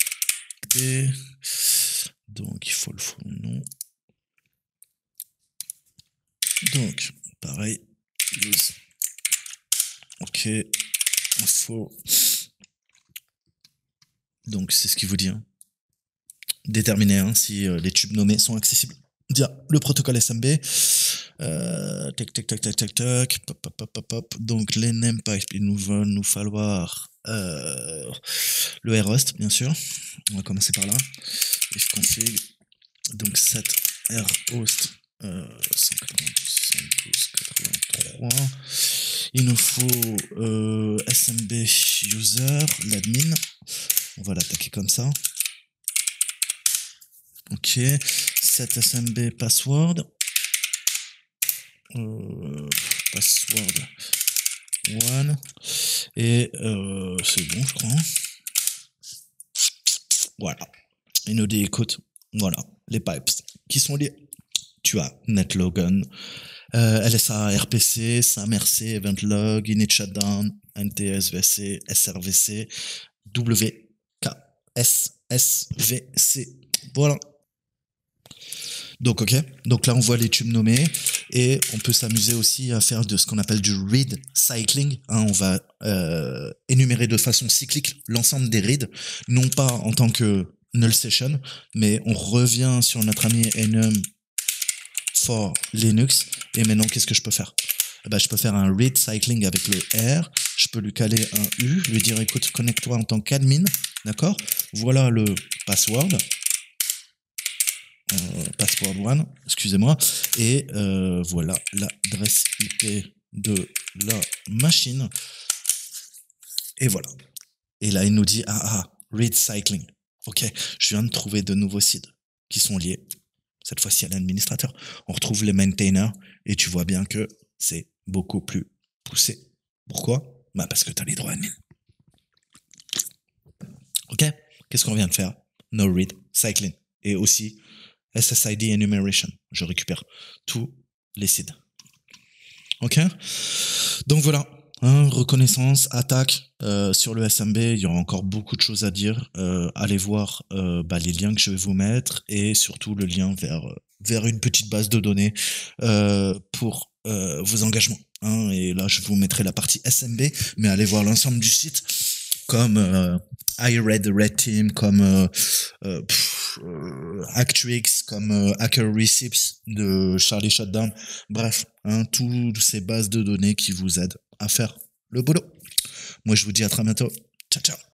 SMB. Donc, il faut le faux nom. Donc, pareil. Use. Ok. Info. Donc, c'est ce qu'il vous dit. Hein. Déterminer si les tubes nommés sont accessibles via le protocole SMB. Tac. Pop. Donc, les name pipes, il nous va nous falloir le rhost, bien sûr. On va commencer par là. If config. Donc, set rhost 192.112.83. Il nous faut SMB user, l'admin. On va l'attaquer comme ça. Ok. Set SMB password. Password 1. Et c'est bon, je crois. Voilà. Il nous dit, écoute, voilà, les pipes qui sont liés. Tu as NetLogon, LSA RPC, SAMRC, EventLog, Init Shutdown, NTSVC, SRVC, WKSSVC. Voilà. Donc, ok. Donc là, on voit les tubes nommés et on peut s'amuser aussi à faire de ce qu'on appelle du read cycling. Hein, on va énumérer de façon cyclique l'ensemble des reads, non pas en tant que null session, mais on revient sur notre ami enum for Linux. Et maintenant, qu'est-ce que je peux faire? Je peux faire un read cycling avec le R. Je peux lui caler un U, lui dire écoute, connecte-toi en tant qu'admin. D'accord? Voilà le password. Password 1, excusez-moi. Et voilà l'adresse IP de la machine. Et voilà. Et là, il nous dit read cycling. Ok, je viens de trouver de nouveaux sites qui sont liés. Cette fois-ci à l'administrateur. On retrouve les maintainers et tu vois bien que c'est beaucoup plus poussé. Pourquoi? Parce que tu as les droits admin. Ok? Qu'est-ce qu'on vient de faire? No read cycling. Et aussi SSID enumeration. Je récupère tous les sites. Ok? Donc voilà. Reconnaissance, attaque sur le SMB, il y aura encore beaucoup de choses à dire. Allez voir les liens que je vais vous mettre et surtout le lien vers une petite base de données pour vos engagements. Hein. Et là, je vous mettrai la partie SMB, mais allez voir l'ensemble du site comme iRed Red Team, comme Actrix, comme Hacker Receipts de Charlie Shutdown. Bref, toutes ces bases de données qui vous aident à faire le boulot. Moi, je vous dis à très bientôt. Ciao, ciao.